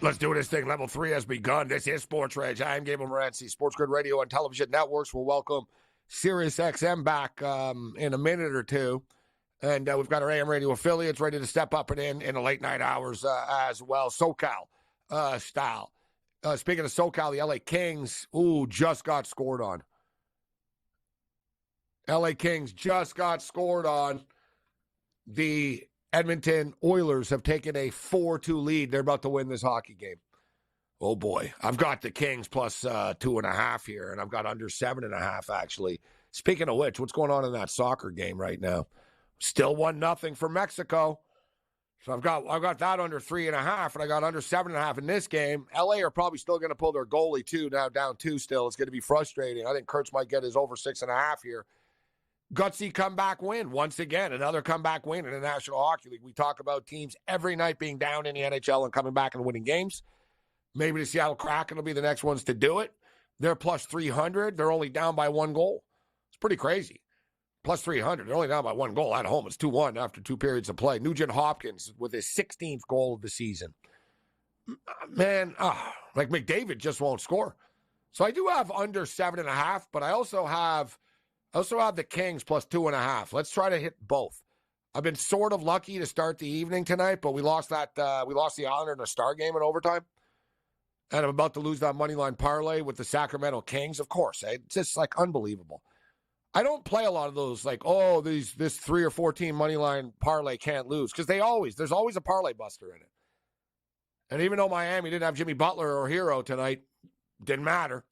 Let's do this thing. Level 3 has begun. This is SportsRage. I am Gabriel Morency. SportsGrid Radio and television networks will welcome SiriusXM back in a minute or two. And we've got our AM radio affiliates ready to step up and in the late night hours as well. SoCal style. Speaking of SoCal, the LA Kings, just got scored on. LA Kings just got scored on. The Edmonton Oilers have taken a 4-2 lead. They're about to win this hockey game. Oh, boy. I've got the Kings plus 2.5 here, and I've got under 7.5, actually. Speaking of which, what's going on in that soccer game right now? Still 1-0 for Mexico. So I've got that under 3.5, and I got under 7.5 in this game. LA are probably still going to pull their goalie, too, now down 2 still. It's going to be frustrating. I think Kurtz might get his over 6.5 here. Gutsy comeback win. Once again, another comeback win in the National Hockey League. We talk about teams every night being down in the NHL and coming back and winning games. Maybe the Seattle Kraken will be the next ones to do it. They're plus 300. They're only down by 1 goal. It's pretty crazy. Plus 300. They're only down by 1 goal at home. It's 2-1 after 2 periods of play. Nugent Hopkins with his 16th goal of the season. Man, like McDavid just won't score. So I do have under 7.5, but I also have the Kings plus 2.5. Let's try to hit both. I've been sort of lucky to start the evening tonight, but we lost the Islander in a star game in overtime. And I'm about to lose that money line parlay with the Sacramento Kings. Of course, it's just like unbelievable. I don't play a lot of those like, this 3 or 4 team money line parlay can't lose, because there's always a parlay buster in it. And even though Miami didn't have Jimmy Butler or Hero tonight, didn't matter.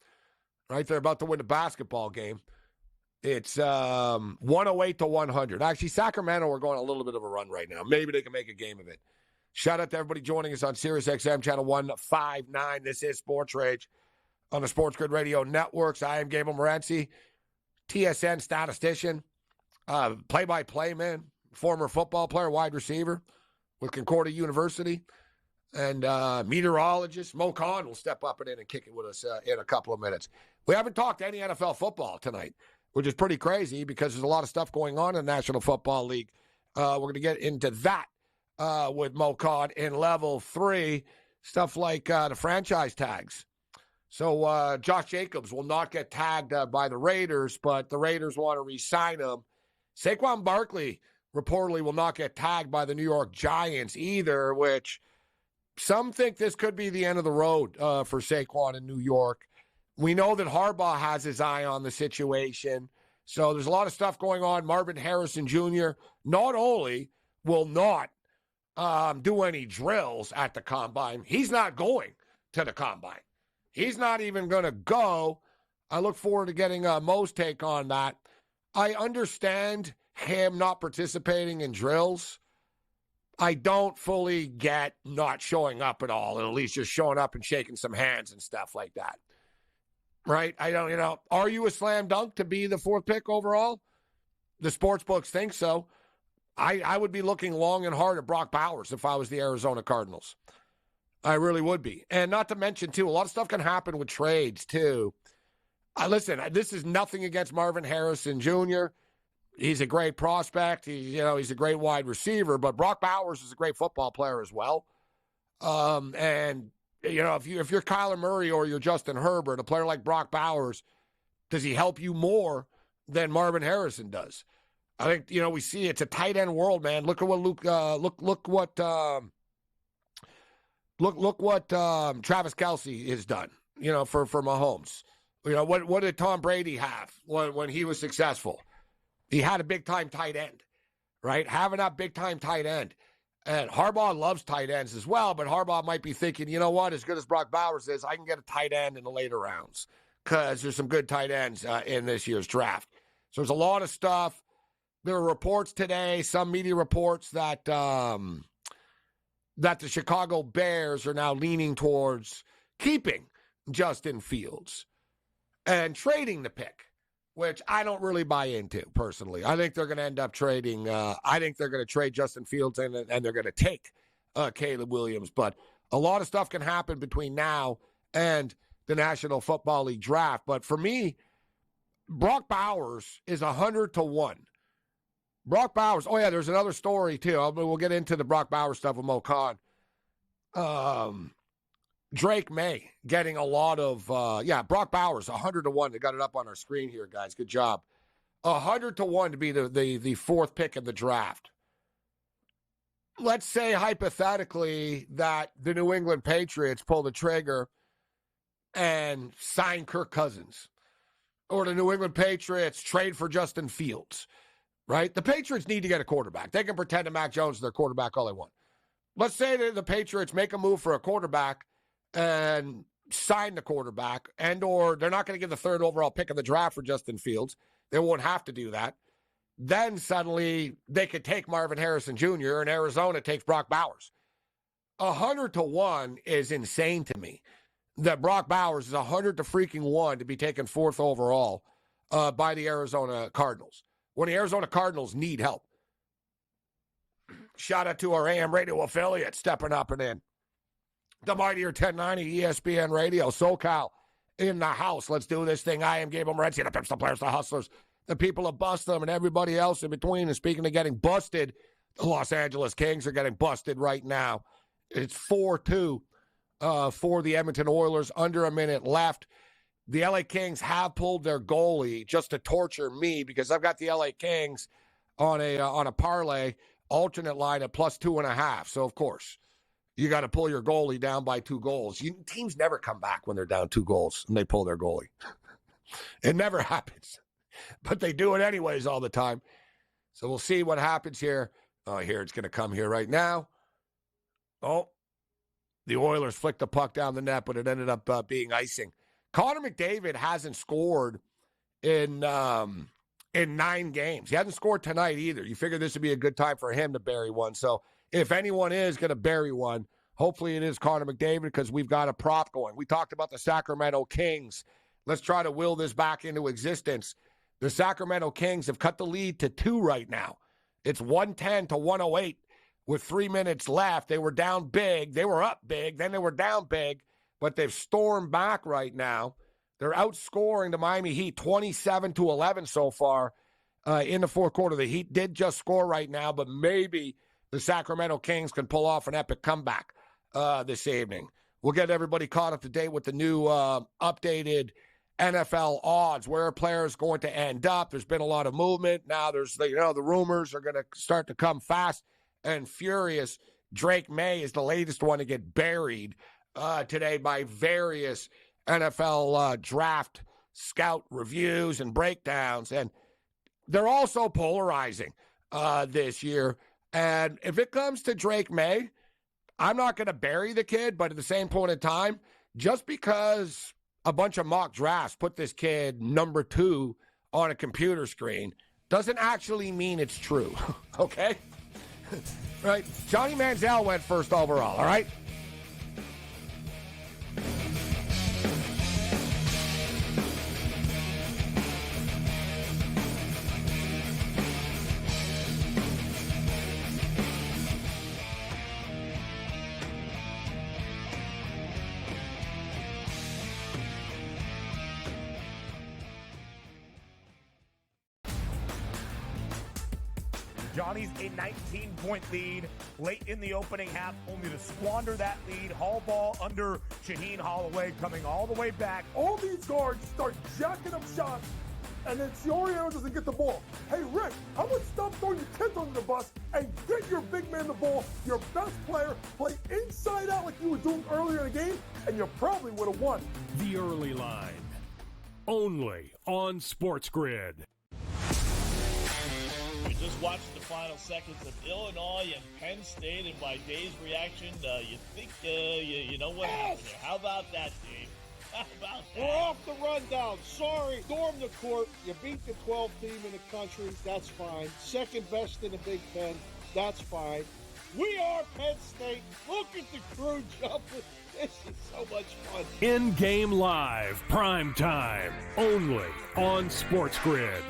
Right? They're about to win the basketball game. It's 108 to 100. Actually, Sacramento are going a little bit of a run right now. Maybe they can make a game of it. Shout out to everybody joining us on SiriusXM channel 159. This is Sports Rage on the SportsGrid Radio networks. I am Gabriel Morency, TSN statistician, play-by-play man, former football player, wide receiver with Concordia University, and meteorologist. Mo Khan will step up and kick it with us in a couple of minutes. We haven't talked any NFL football tonight, which is pretty crazy because there's a lot of stuff going on in the National Football League. We're going to get into that with Mo Khan in level 3, stuff like the franchise tags. So Josh Jacobs will not get tagged by the Raiders, but the Raiders want to re-sign him. Saquon Barkley reportedly will not get tagged by the New York Giants either, which some think this could be the end of the road for Saquon in New York. We know that Harbaugh has his eye on the situation. So there's a lot of stuff going on. Marvin Harrison Jr. not only will not do any drills at the Combine, he's not going to the Combine. He's not even going to go. I look forward to getting Mo's take on that. I understand him not participating in drills. I don't fully get not showing up at all, and at least just showing up and shaking some hands and stuff like that. Right? I don't, are you a slam dunk to be the 4th pick overall? The sports books think so. I would be looking long and hard at Brock Bowers if I was the Arizona Cardinals. I really would be. And not to mention, too, a lot of stuff can happen with trades, too. Listen, this is nothing against Marvin Harrison Jr. He's a great prospect. He's a great wide receiver, but Brock Bowers is a great football player as well. And if you're Kyler Murray or you're Justin Herbert, a player like Brock Bowers, does he help you more than Marvin Harrison does? I think we see it's a tight end world, man. Look at what look what Travis Kelce has done. For Mahomes. What did Tom Brady have when he was successful? He had a big time tight end, right? Having that big time tight end. And Harbaugh loves tight ends as well, but Harbaugh might be thinking, you know what, as good as Brock Bowers is, I can get a tight end in the later rounds because there's some good tight ends in this year's draft. So there's a lot of stuff. There are reports today, some media reports that the Chicago Bears are now leaning towards keeping Justin Fields and trading the pick, which I don't really buy into personally. I think they're going to end up trading. I think they're going to trade Justin Fields and they're going to take Caleb Williams. But a lot of stuff can happen between now and the National Football League draft. But for me, Brock Bowers is 100 to 1. Brock Bowers. Oh, yeah, there's another story, too. We'll get into the Brock Bowers stuff with Mo Khan. Drake May getting a lot of, Brock Bowers, 100-1. They got it up on our screen here, guys. Good job. 100-1 to be the fourth pick in the draft. Let's say hypothetically that the New England Patriots pull the trigger and sign Kirk Cousins, or the New England Patriots trade for Justin Fields, right? The Patriots need to get a quarterback. They can pretend that Mac Jones is their quarterback all they want. Let's say that the Patriots make a move for a quarterback and sign the quarterback, and or they're not going to give the third overall pick in the draft for Justin Fields. They won't have to do that. Then suddenly they could take Marvin Harrison Jr. and Arizona takes Brock Bowers. 100-1 is insane to me. That Brock Bowers is 100-1 to be taken fourth overall by the Arizona Cardinals, when the Arizona Cardinals need help. Shout out to our AM radio affiliate stepping up and in. The mightier 1090 ESPN Radio, SoCal in the house. Let's do this thing. I am Gabriel Morency, the pimps, the players, the hustlers, the people of Bust Them, and everybody else in between. And speaking of getting busted, the Los Angeles Kings are getting busted right now. It's 4-2 for the Edmonton Oilers, under a minute left. The LA Kings have pulled their goalie just to torture me, because I've got the LA Kings on a parlay alternate line at +2.5. So, of course, you got to pull your goalie down by 2 goals. Teams never come back when they're down 2 goals and they pull their goalie. It never happens. But they do it anyways all the time. So we'll see what happens here. Here, it's going to come here right now. Oh, the Oilers flicked the puck down the net, but it ended up being icing. Connor McDavid hasn't scored in 9 games. He hasn't scored tonight either. You figure this would be a good time for him to bury one. So if anyone is going to bury one, hopefully it is Connor McDavid, because we've got a prop going. We talked about the Sacramento Kings. Let's try to will this back into existence. The Sacramento Kings have cut the lead to 2 right now. It's 110-108 with 3 minutes left. They were down big. They were up big. Then they were down big, but they've stormed back right now. They're outscoring the Miami Heat 27-11 so far in the fourth quarter. The Heat did just score right now, but maybe the Sacramento Kings can pull off an epic comeback this evening. We'll get everybody caught up to date with the new updated NFL odds, where a player is going to end up. There's been a lot of movement. Now there's, the rumors are going to start to come fast and furious. Drake May is the latest one to get buried today by various NFL draft scout reviews and breakdowns. And they're also polarizing this year. And if it comes to Drake May, I'm not going to bury the kid, but at the same point in time, just because a bunch of mock drafts put this kid number 2 on a computer screen doesn't actually mean it's true, okay? Right? Johnny Manziel went first overall, all right? Johnny's a 19-point lead late in the opening half, only to squander that lead. Hall ball under Shaheen Holloway, coming all the way back. All these guards start jacking up shots, and then Cioriano doesn't get the ball. Hey, Rick, how about stop throwing your kids under the bus and get your big man the ball, your best player, play inside out like you were doing earlier in the game, and you probably would have won. The Early Line, only on SportsGrid. We just watched the final seconds of Illinois and Penn State, and by Dave's reaction, you think you know what happened there. How about that, Dave? How about that? We're off the rundown. Sorry. Storm the court. You beat the 12th team in the country. That's fine. Second best in the Big Ten. That's fine. We are Penn State. Look at the crew jumping. This is so much fun. In-game live, prime time, only on SportsGrid.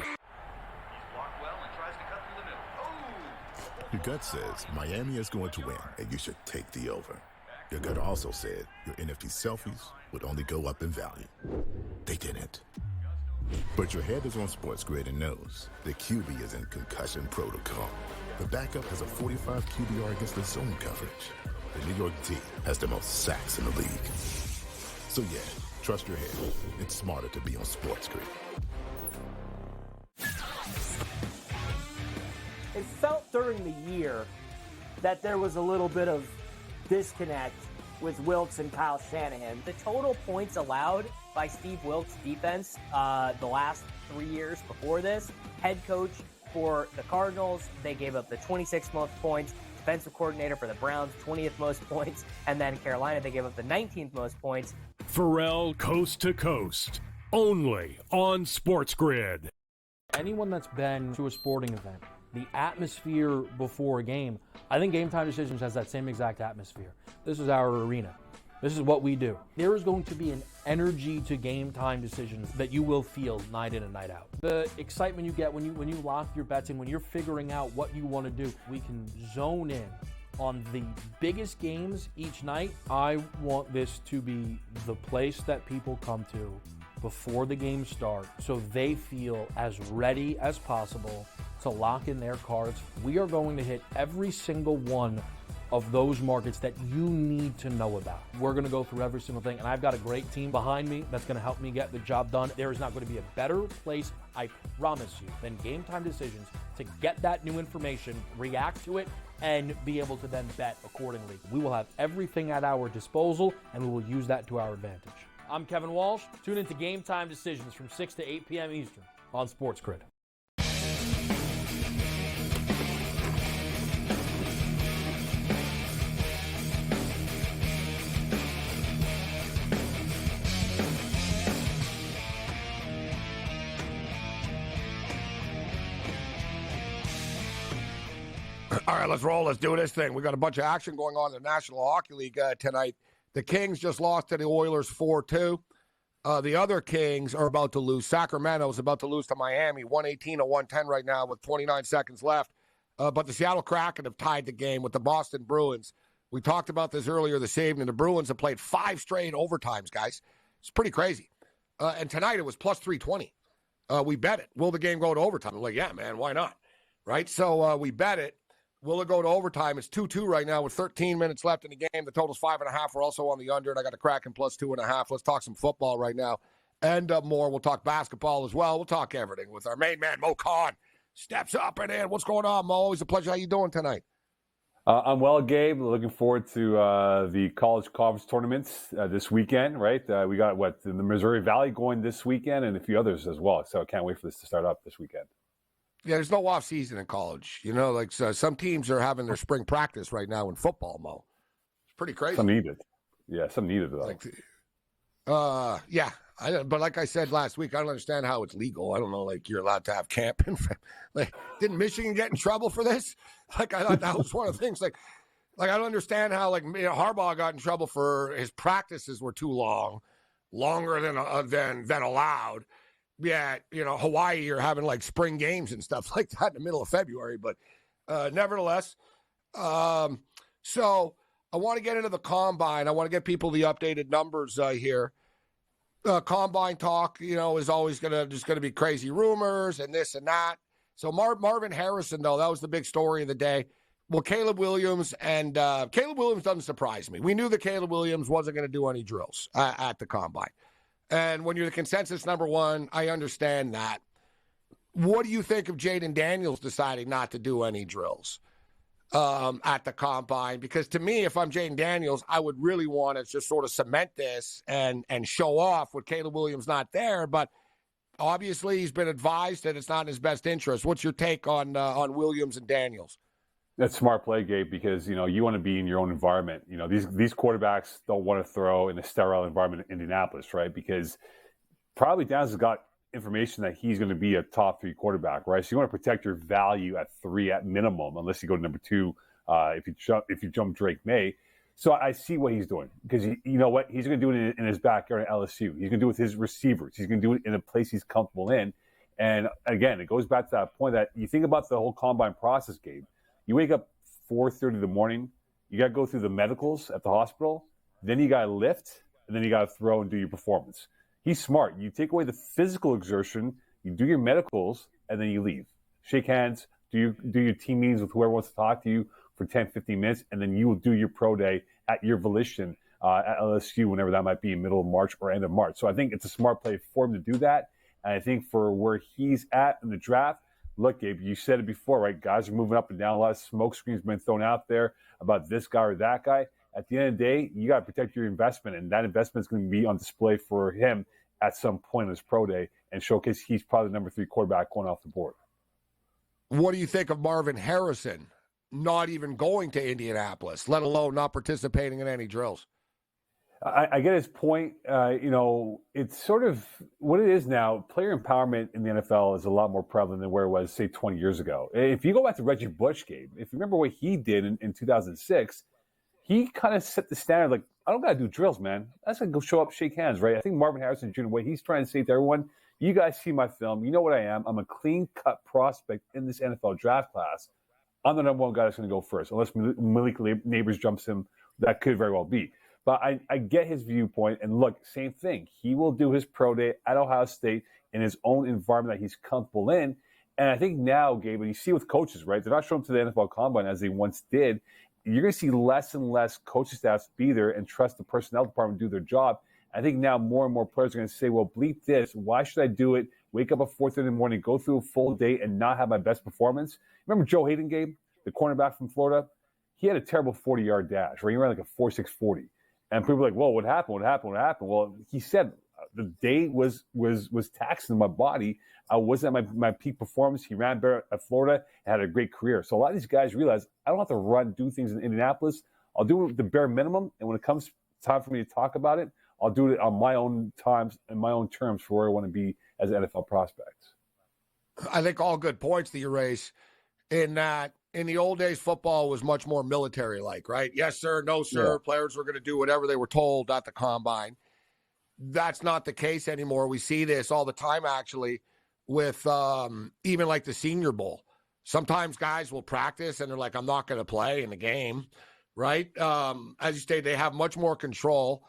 Your gut says Miami is going to win, and you should take the over. Your gut also said your NFT selfies would only go up in value. They didn't. But your head is on SportsGrid and knows the QB is in concussion protocol. The backup has a 45 QBR against the zone coverage. the New York team has the most sacks in the league. So yeah, trust your head. It's smarter to be on SportsGrid. It felt during the year that there was a little bit of disconnect with Wilks and Kyle Shanahan. The total points allowed by Steve Wilks' defense the last 3 years before this, head coach for the Cardinals, they gave up the 26th most points. Defensive coordinator for the Browns, 20th most points. And then Carolina, they gave up the 19th most points. Pharrell Coast to Coast, only on SportsGrid. Anyone that's been to a sporting event, the atmosphere before a game, I think Game Time Decisions has that same exact atmosphere. This is our arena. This is what we do. There is going to be an energy to Game Time Decisions that you will feel night in and night out. The excitement you get when you lock your bets in, when you're figuring out what you want to do, we can zone in on the biggest games each night. I want this to be the place that people come to before the games start so they feel as ready as possible to lock in their cards. We are going to hit every single one of those markets that you need to know about. We're going to go through every single thing, and I've got a great team behind me that's going to help me get the job done. There is not going to be a better place, I promise you, than Game Time Decisions to get that new information, react to it, and be able to then bet accordingly. We will have everything at our disposal, and we will use that to our advantage. I'm Kevin Walsh. Tune into Game Time Decisions from 6 to 8 p.m. Eastern on SportsGrid. All right, let's roll. Let's do this thing. We got a bunch of action going on in the National Hockey League tonight. The Kings just lost to the Oilers 4-2. The other Kings are about to lose. Sacramento is about to lose to Miami, 118-110 right now with 29 seconds left. But the Seattle Kraken have tied the game with the Boston Bruins. We talked about this earlier this evening. The Bruins have played 5 straight overtimes, guys. It's pretty crazy. And tonight it was plus 320. We bet it. Will the game go to overtime? I'm like, yeah, man, why not? Right? So we bet it. Will it go to overtime? It's 2-2 right now with 13 minutes left in the game. The total's 5.5. We're also on the under, and I got the Kraken plus 2.5. Let's talk some football right now and more. We'll talk basketball as well. We'll talk everything with our main man, Mo Khan. Steps up and in. What's going on, Mo? Always a pleasure. How you doing tonight? I'm well, Gabe. Looking forward to the college conference tournaments this weekend, right? We got, the Missouri Valley going this weekend and a few others as well. So I can't wait for this to start up this weekend. Yeah, there's no off season in college. You know, like some teams are having their spring practice right now in football, Mo. It's pretty crazy. Some needed. Yeah, some needed, though. Yeah. But like I said last week, I don't understand how it's legal. I don't know, like you're allowed to have camp. Like, didn't Michigan get in trouble for this? Like, I thought that was one of the things. Like I don't understand how, like, Harbaugh got in trouble for his practices were too long, longer than allowed. Yeah, Hawaii, you're having like spring games and stuff like that in the middle of February. But nevertheless, so I want to get into the combine. I want to get people the updated numbers here. Combine talk, is always going to be crazy rumors and this and that. So Marvin Harrison, though, that was the big story of the day. Well, Caleb Williams doesn't surprise me. We knew that Caleb Williams wasn't going to do any drills at the combine. And when you're the consensus number one, I understand that. What do you think of Jaden Daniels deciding not to do any drills at the combine? Because to me, if I'm Jaden Daniels, I would really want to just sort of cement this and show off with Caleb Williams not there. But obviously, he's been advised that it's not in his best interest. What's your take on Williams and Daniels? That's smart play, Gabe, because, you want to be in your own environment. These quarterbacks don't want to throw in a sterile environment in Indianapolis, right? Because probably Daniels has got information that he's going to be a top 3 quarterback, right? So you want to protect your value at 3 at minimum, unless you go to number 2 if you jump Drake May. So I see what he's doing because you know what? He's going to do it in his backyard at LSU. He's going to do it with his receivers. He's going to do it in a place he's comfortable in. And again, it goes back to that point that you think about the whole combine process, Gabe. You wake up 4:30 in the morning, you got to go through the medicals at the hospital, then you got to lift, and then you got to throw and do your performance. He's smart. You take away the physical exertion, you do your medicals, and then you leave. Shake hands, do your team meetings with whoever wants to talk to you, for 10, 15 minutes, and then you will do your pro day at your volition at LSU, whenever that might be, middle of March or end of March. So I think it's a smart play for him to do that. And I think for where he's at in the draft, look, Gabe, you said it before, right? Guys are moving up and down. A lot of smoke screens been thrown out there about this guy or that guy. At the end of the day, you got to protect your investment, and that investment is going to be on display for him at some point in his pro day and showcase he's probably the number 3 quarterback going off the board. What do you think of Marvin Harrison not even going to Indianapolis, let alone not participating in any drills? I get his point. It's sort of what it is now. Player empowerment in the NFL is a lot more prevalent than where it was, say, 20 years ago. If you go back to Reggie Bush, Gabe, if you remember what he did in 2006, he kind of set the standard, like, I don't got to do drills, man. I just got to go show up, shake hands, right? I think Marvin Harrison Jr., what he's trying to say to everyone, you guys see my film. You know what I am. I'm a clean-cut prospect in this NFL draft class. I'm the number 1 guy that's going to go first. Unless Malik Neighbors jumps him, that could very well be. But I get his viewpoint. And look, same thing. He will do his pro day at Ohio State in his own environment that he's comfortable in. And I think now, Gabe, when you see with coaches, right, they're not showing up to the NFL Combine as they once did. You're going to see less and less coaching staffs be there and trust the personnel department to do their job. I think now more and more players are going to say, well, bleep this. Why should I do it? Wake up at 4:30 in the morning, go through a full day and not have my best performance. Remember Joe Hayden, Gabe, the cornerback from Florida? He had a terrible 40-yard dash, right? He ran like a 4.6 40. And people were like, whoa, what happened? What happened? What happened? Well, he said the day was taxing my body. I wasn't at my peak performance. He ran better at Florida and had a great career. So a lot of these guys realize I don't have to do things in Indianapolis. I'll do the bare minimum. And when it comes time for me to talk about it, I'll do it on my own times and my own terms for where I want to be as an NFL prospect. I think all good points that you raise in that. In the old days, football was much more military-like, right? Yes, sir, no, sir. Yeah. Players were going to do whatever they were told at the combine. That's not the case anymore. We see this all the time, actually, with even like the Senior Bowl. Sometimes guys will practice, and they're like, I'm not going to play in the game, right? As you stated, they have much more control.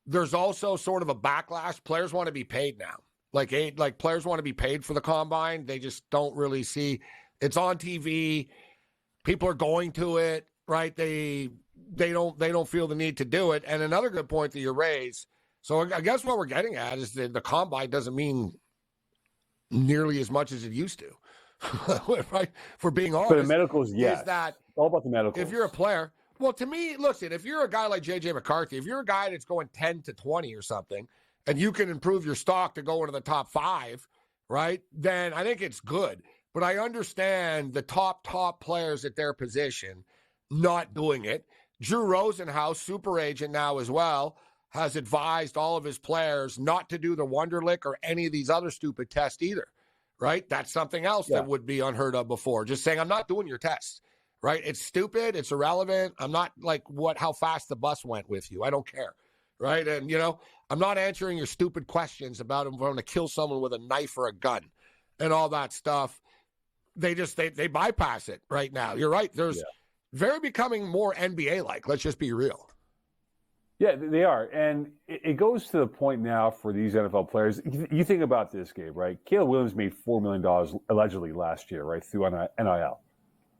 There's also sort of a backlash. Players want to be paid now. Like players want to be paid for the combine. They just don't really see – it's on TV. People are going to it, right? They don't feel the need to do it. And another good point that you raise. So I guess what we're getting at is that the combine doesn't mean nearly as much as it used to, right? For being honest, but the medicals, yes, is that all about the medicals. If you're a player, well, to me, listen, if you're a guy like JJ McCarthy, if you're a guy that's going 10 to 20 or something, and you can improve your stock to go into the top 5, right? Then I think it's good. But I understand the top players at their position not doing it. Drew Rosenhaus, super agent now as well, has advised all of his players not to do the Wonderlic or any of these other stupid tests either, right? That's something else that would be unheard of before. Just saying, I'm not doing your tests, right? It's stupid. It's irrelevant. I'm not like how fast the bus went with you. I don't care, right? And, I'm not answering your stupid questions about if I'm going to kill someone with a knife or a gun and all that stuff. They bypass it right now. You're right. There's very becoming more NBA-like. Let's just be real. Yeah, they are. And it goes to the point now for these NFL players. You think about this, Gabe, right? Caleb Williams made $4 million allegedly last year, right, through NIL.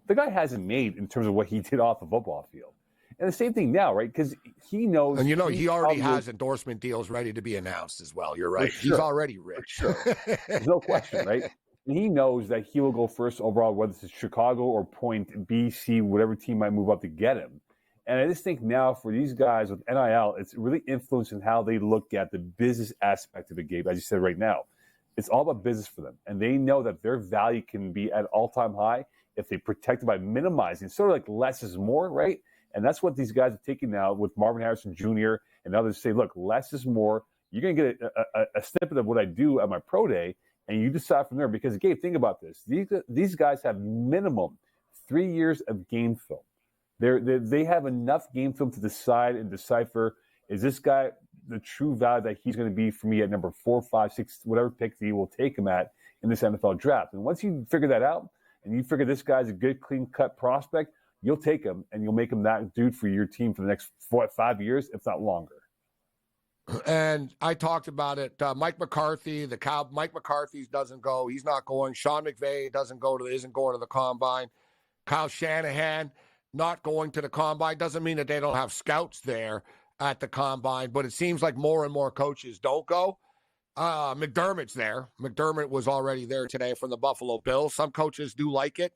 The guy hasn't made in terms of what he did off the football field. And the same thing now, right? Because he knows. And he already has endorsement deals ready to be announced as well. You're right. Sure. He's already rich. Sure. There's no question, right? And he knows that he will go first overall, whether it's Chicago or point B, C, whatever team might move up to get him. And I just think now for these guys with NIL, it's really influencing how they look at the business aspect of the game. As you said right now, it's all about business for them. And they know that their value can be at all-time high if they protect it by minimizing. Sort of like less is more, right? And that's what these guys are taking now with Marvin Harrison Jr. and others say, look, less is more. You're going to get a snippet of what I do at my pro day, and you decide from there. Because, Gabe, think about this. These guys have minimum 3 years of game film. They have enough game film to decide and decipher, is this guy the true value that he's going to be for me at number 4, 5, 6, whatever pick that you will take him at in this NFL draft. And once you figure that out and you figure this guy's a good, clean-cut prospect, you'll take him and you'll make him that dude for your team for the next 4 or 5 years, if not longer. And I talked about it. Mike McCarthy, Mike McCarthy doesn't go. He's not going. Sean McVay isn't going to the combine. Kyle Shanahan, not going to the combine. Doesn't mean that they don't have scouts there at the combine, but it seems like more and more coaches don't go. McDermott's there. McDermott was already there today from the Buffalo Bills. Some coaches do like it.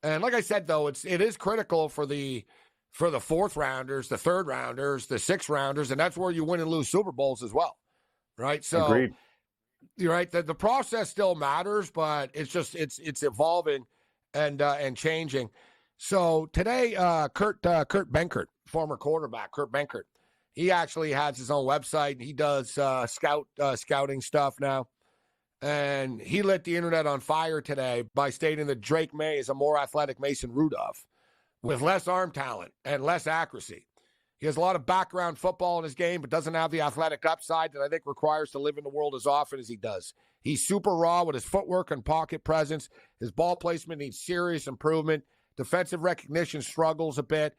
And like I said, though, it is critical for the fourth rounders, the third rounders, the sixth rounders, and that's where you win and lose Super Bowls as well. Right? So Agreed. You're right. The process still matters, but it's evolving and changing. So today, Kurt Benkert, former quarterback, Kurt Benkert, he actually has his own website. He does scouting stuff now. And he lit the internet on fire today by stating that Drake May is a more athletic Mason Rudolph with less arm talent and less accuracy. He has a lot of background football in his game, but doesn't have the athletic upside that I think requires to live in the world as often as he does. He's super raw with his footwork and pocket presence. His ball placement needs serious improvement. Defensive recognition struggles a bit,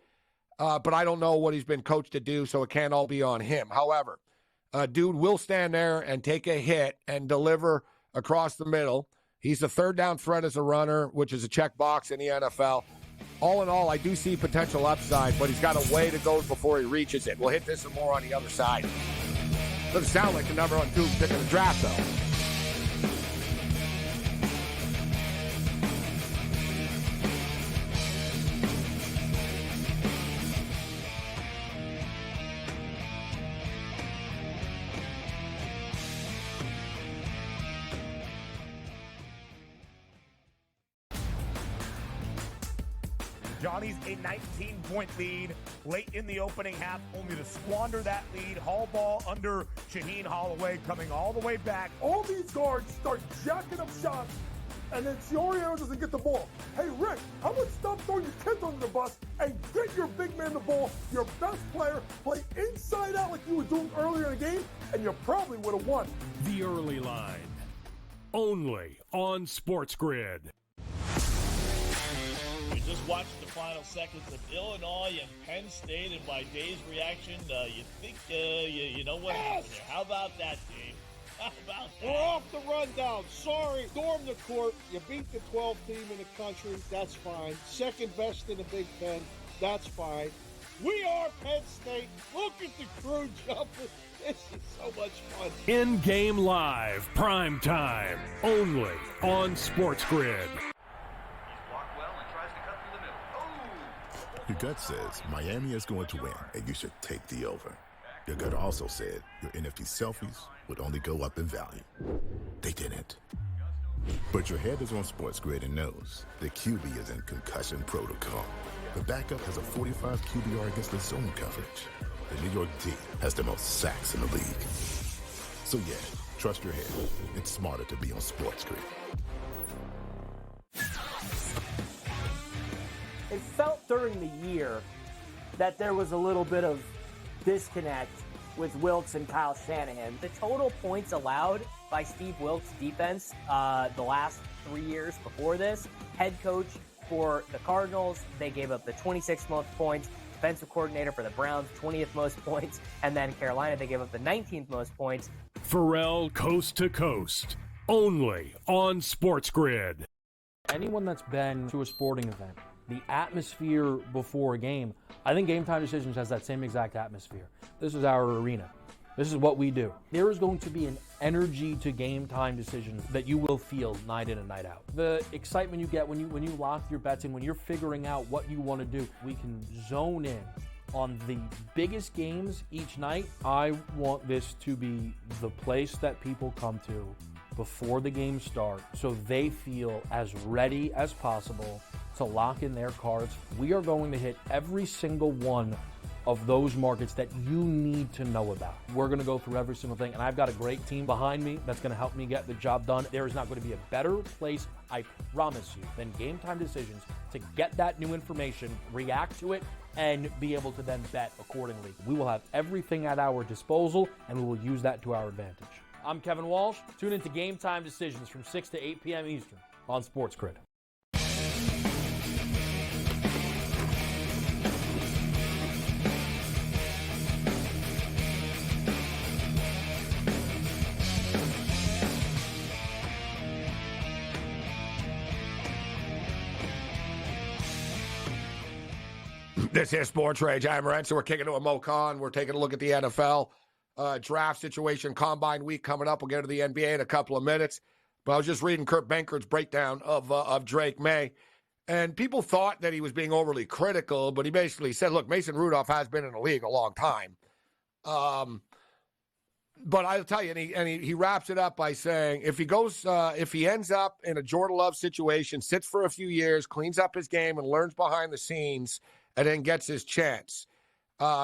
but I don't know what he's been coached to do, so it can't all be on him. However, dude will stand there and take a hit and deliver across the middle. He's a third down threat as a runner, which is a checkbox in the NFL. All in all, I do see potential upside, but he's got a way to go before he reaches it. We'll hit this and more on the other side. Doesn't sound like the number 1 pick in the draft, though. Johnny's a 19-point lead late in the opening half, only to squander that lead. Hall ball under Shaheen Holloway coming all the way back. All these guards start jacking up shots, and then Soriano doesn't get the ball. Hey, Rick, how about stop throwing your kids under the bus and get your big man the ball, your best player, play inside out like you were doing earlier in the game, and you probably would have won. The Early Line. Only on SportsGrid. We just watched the final seconds of Illinois and Penn State, and by Dave's reaction, you think you know what happened there. How about that, Dave? How about that? We're off the rundown. Sorry. Storm the court. You beat the 12th team in the country. That's fine. Second best in the Big Ten. That's fine. We are Penn State. Look at the crew jumping. This is so much fun. In-game live, prime time, only on SportsGrid. Your gut says Miami is going to win, and you should take the over. Your gut also said your NFT selfies would only go up in value. They didn't. But your head is on SportsGrid and knows the QB is in concussion protocol. The backup has a 45 QBR against the zone coverage. The New York D has the most sacks in the league. So yeah, trust your head. It's smarter to be on SportsGrid. It felt during the year that there was a little bit of disconnect with Wilks and Kyle Shanahan. The total points allowed by Steve Wilks' defense the last 3 years before this, head coach for the Cardinals, they gave up the 26th most points, defensive coordinator for the Browns, 20th most points, and then Carolina, they gave up the 19th most points. Pharrell Coast to Coast, only on SportsGrid. Anyone that's been to a sporting event, the atmosphere before a game, I think Game Time Decisions has that same exact atmosphere. This is our arena. This is what we do. There is going to be an energy to Game Time Decisions that you will feel night in and night out. The excitement you get when you lock your bets in, when you're figuring out what you want to do, we can zone in on the biggest games each night. I want this to be the place that people come to before the games start so they feel as ready as possible to lock in their cards. We are going to hit every single one of those markets that you need to know about. We're going to go through every single thing, and I've got a great team behind me that's going to help me get the job done. There is not going to be a better place, I promise you, than Game Time Decisions to get that new information, react to it, and be able to then bet accordingly. We will have everything at our disposal, and we will use that to our advantage. I'm Kevin Walsh. Tune into Game Time Decisions from 6 to 8 p.m. Eastern on SportsGrid. This is Sports Rage. I'm Morency. We're kicking to a Mo Khan. We're taking a look at the NFL draft situation. Combine week coming up. We'll get to the NBA in a couple of minutes. But I was just reading Kurt Benkert's breakdown of Drake May. And people thought that he was being overly critical, but he basically said, look, Mason Rudolph has been in the league a long time. But I'll tell you, and he wraps it up by saying, if he ends up in a Jordan Love situation, sits for a few years, cleans up his game, and learns behind the scenes, and then gets his chance,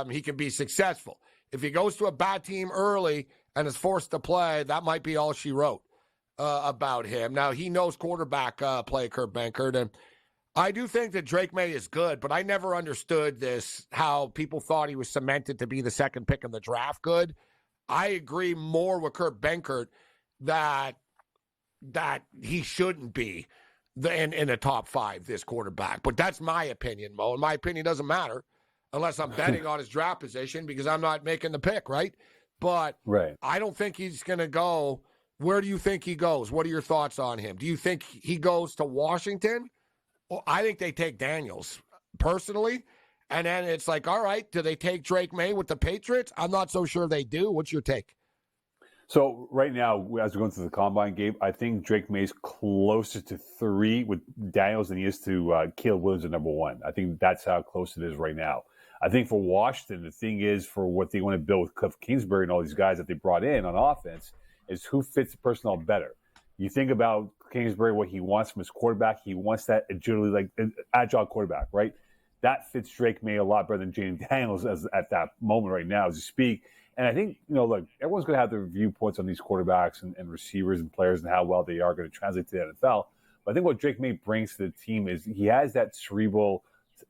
he can be successful. If he goes to a bad team early and is forced to play, that might be all she wrote about him. Now, he knows quarterback play, Kurt Benkert, and I do think that Drake May is good, but I never understood this, how people thought he was cemented to be the second pick in the draft good. I agree more with Kurt Benkert that he shouldn't be in the top 5, this quarterback. But that's my opinion, Mo, and my opinion doesn't matter unless I'm betting on his draft position because I'm not making the pick, right? But right. I don't think he's going to go. Where do you think he goes? What are your thoughts on him? Do you think he goes to Washington? Well, I think they take Daniels, personally. And then it's like, all right, do they take Drake May with the Patriots? I'm not so sure they do. What's your take? So right now, as we're going through the combine game, I think Drake May's closer to 3 with Daniels than he is to Caleb Williams at number 1. I think that's how close it is right now. I think for Washington, the thing is for what they want to build with Cliff Kingsbury and all these guys that they brought in on offense is who fits the personnel better. You think about Kingsbury, what he wants from his quarterback. He wants that agility, like an agile quarterback, right? That fits Drake May a lot better than Jaden Daniels at that moment right now as you speak. And I think, look, everyone's going to have their viewpoints on these quarterbacks and receivers and players and how well they are going to translate to the NFL. But I think what Drake May brings to the team is he has that cerebral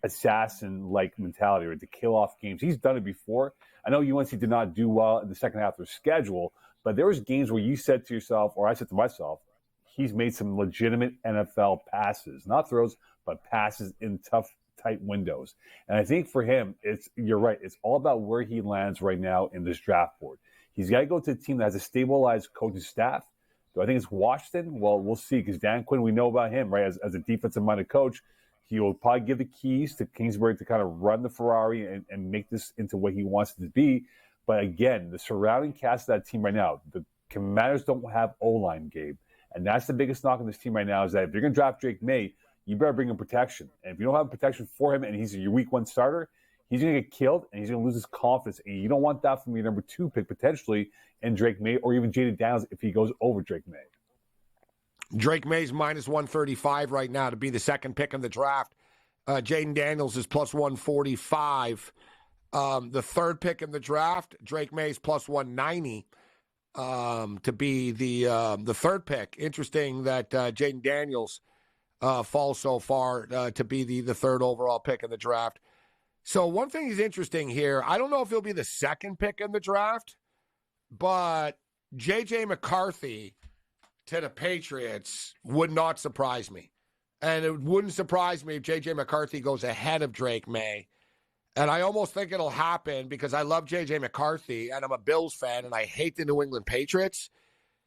assassin-like mentality, right, to kill off games. He's done it before. I know UNC did not do well in the second half of their schedule, but there was games where you said to yourself, or I said to myself, he's made some legitimate NFL passes, not throws, but passes in tough, tight windows. And I think for him, you're right. It's all about where he lands right now in this draft board. He's got to go to a team that has a stabilized coaching staff. Do I think it's Washington? Well, we'll see, because Dan Quinn, we know about him, right? As a defensive-minded coach, he will probably give the keys to Kingsbury to kind of run the Ferrari and make this into what he wants it to be. But again, the surrounding cast of that team right now, the Commanders don't have O-line, Gabe. And that's the biggest knock on this team right now, is that if you're going to draft Drake May, you better bring him protection. And if you don't have protection for him and he's your week 1 starter, he's going to get killed and he's going to lose his confidence. And you don't want that from your number 2 pick potentially in Drake May or even Jaden Daniels if he goes over Drake May. Drake May's minus 135 right now to be the second pick in the draft. Jaden Daniels is plus 145. The third pick in the draft, Drake May's plus 190 to be the third pick. Interesting that Jaden Daniels falls so far to be the third overall pick in the draft. So one thing is interesting here. I don't know if he'll be the second pick in the draft, but J.J. McCarthy to the Patriots would not surprise me. And it wouldn't surprise me if J.J. McCarthy goes ahead of Drake May. And I almost think it'll happen because I love J.J. McCarthy, and I'm a Bills fan, and I hate the New England Patriots.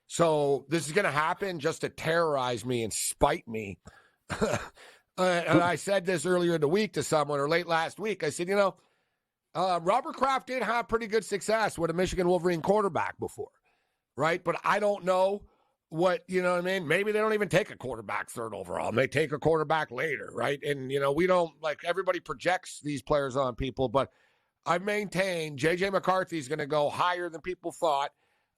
So this is going to happen just to terrorize me and spite me. And I said this earlier in the week to someone, or late last week. I said, Robert Kraft did have pretty good success with a Michigan Wolverine quarterback before, right? But I don't know what, maybe they don't even take a quarterback third overall. And they take a quarterback later, right? And, we don't, everybody projects these players on people, but I've maintained J.J. McCarthy is going to go higher than people thought.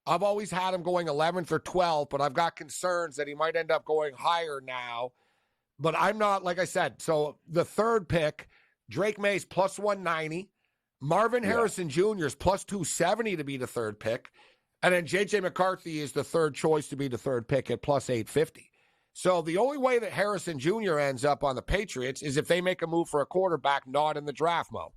I've always had him going 11th or 12th, but I've got concerns that he might end up going higher now. But I'm not, like I said, so the third pick, Drake May's plus 190. Marvin Harrison Jr. is plus 270 to be the third pick. And then J.J. McCarthy is the third choice to be the third pick at plus 850. So the only way that Harrison Jr. ends up on the Patriots is if they make a move for a quarterback not in the draft, Mo.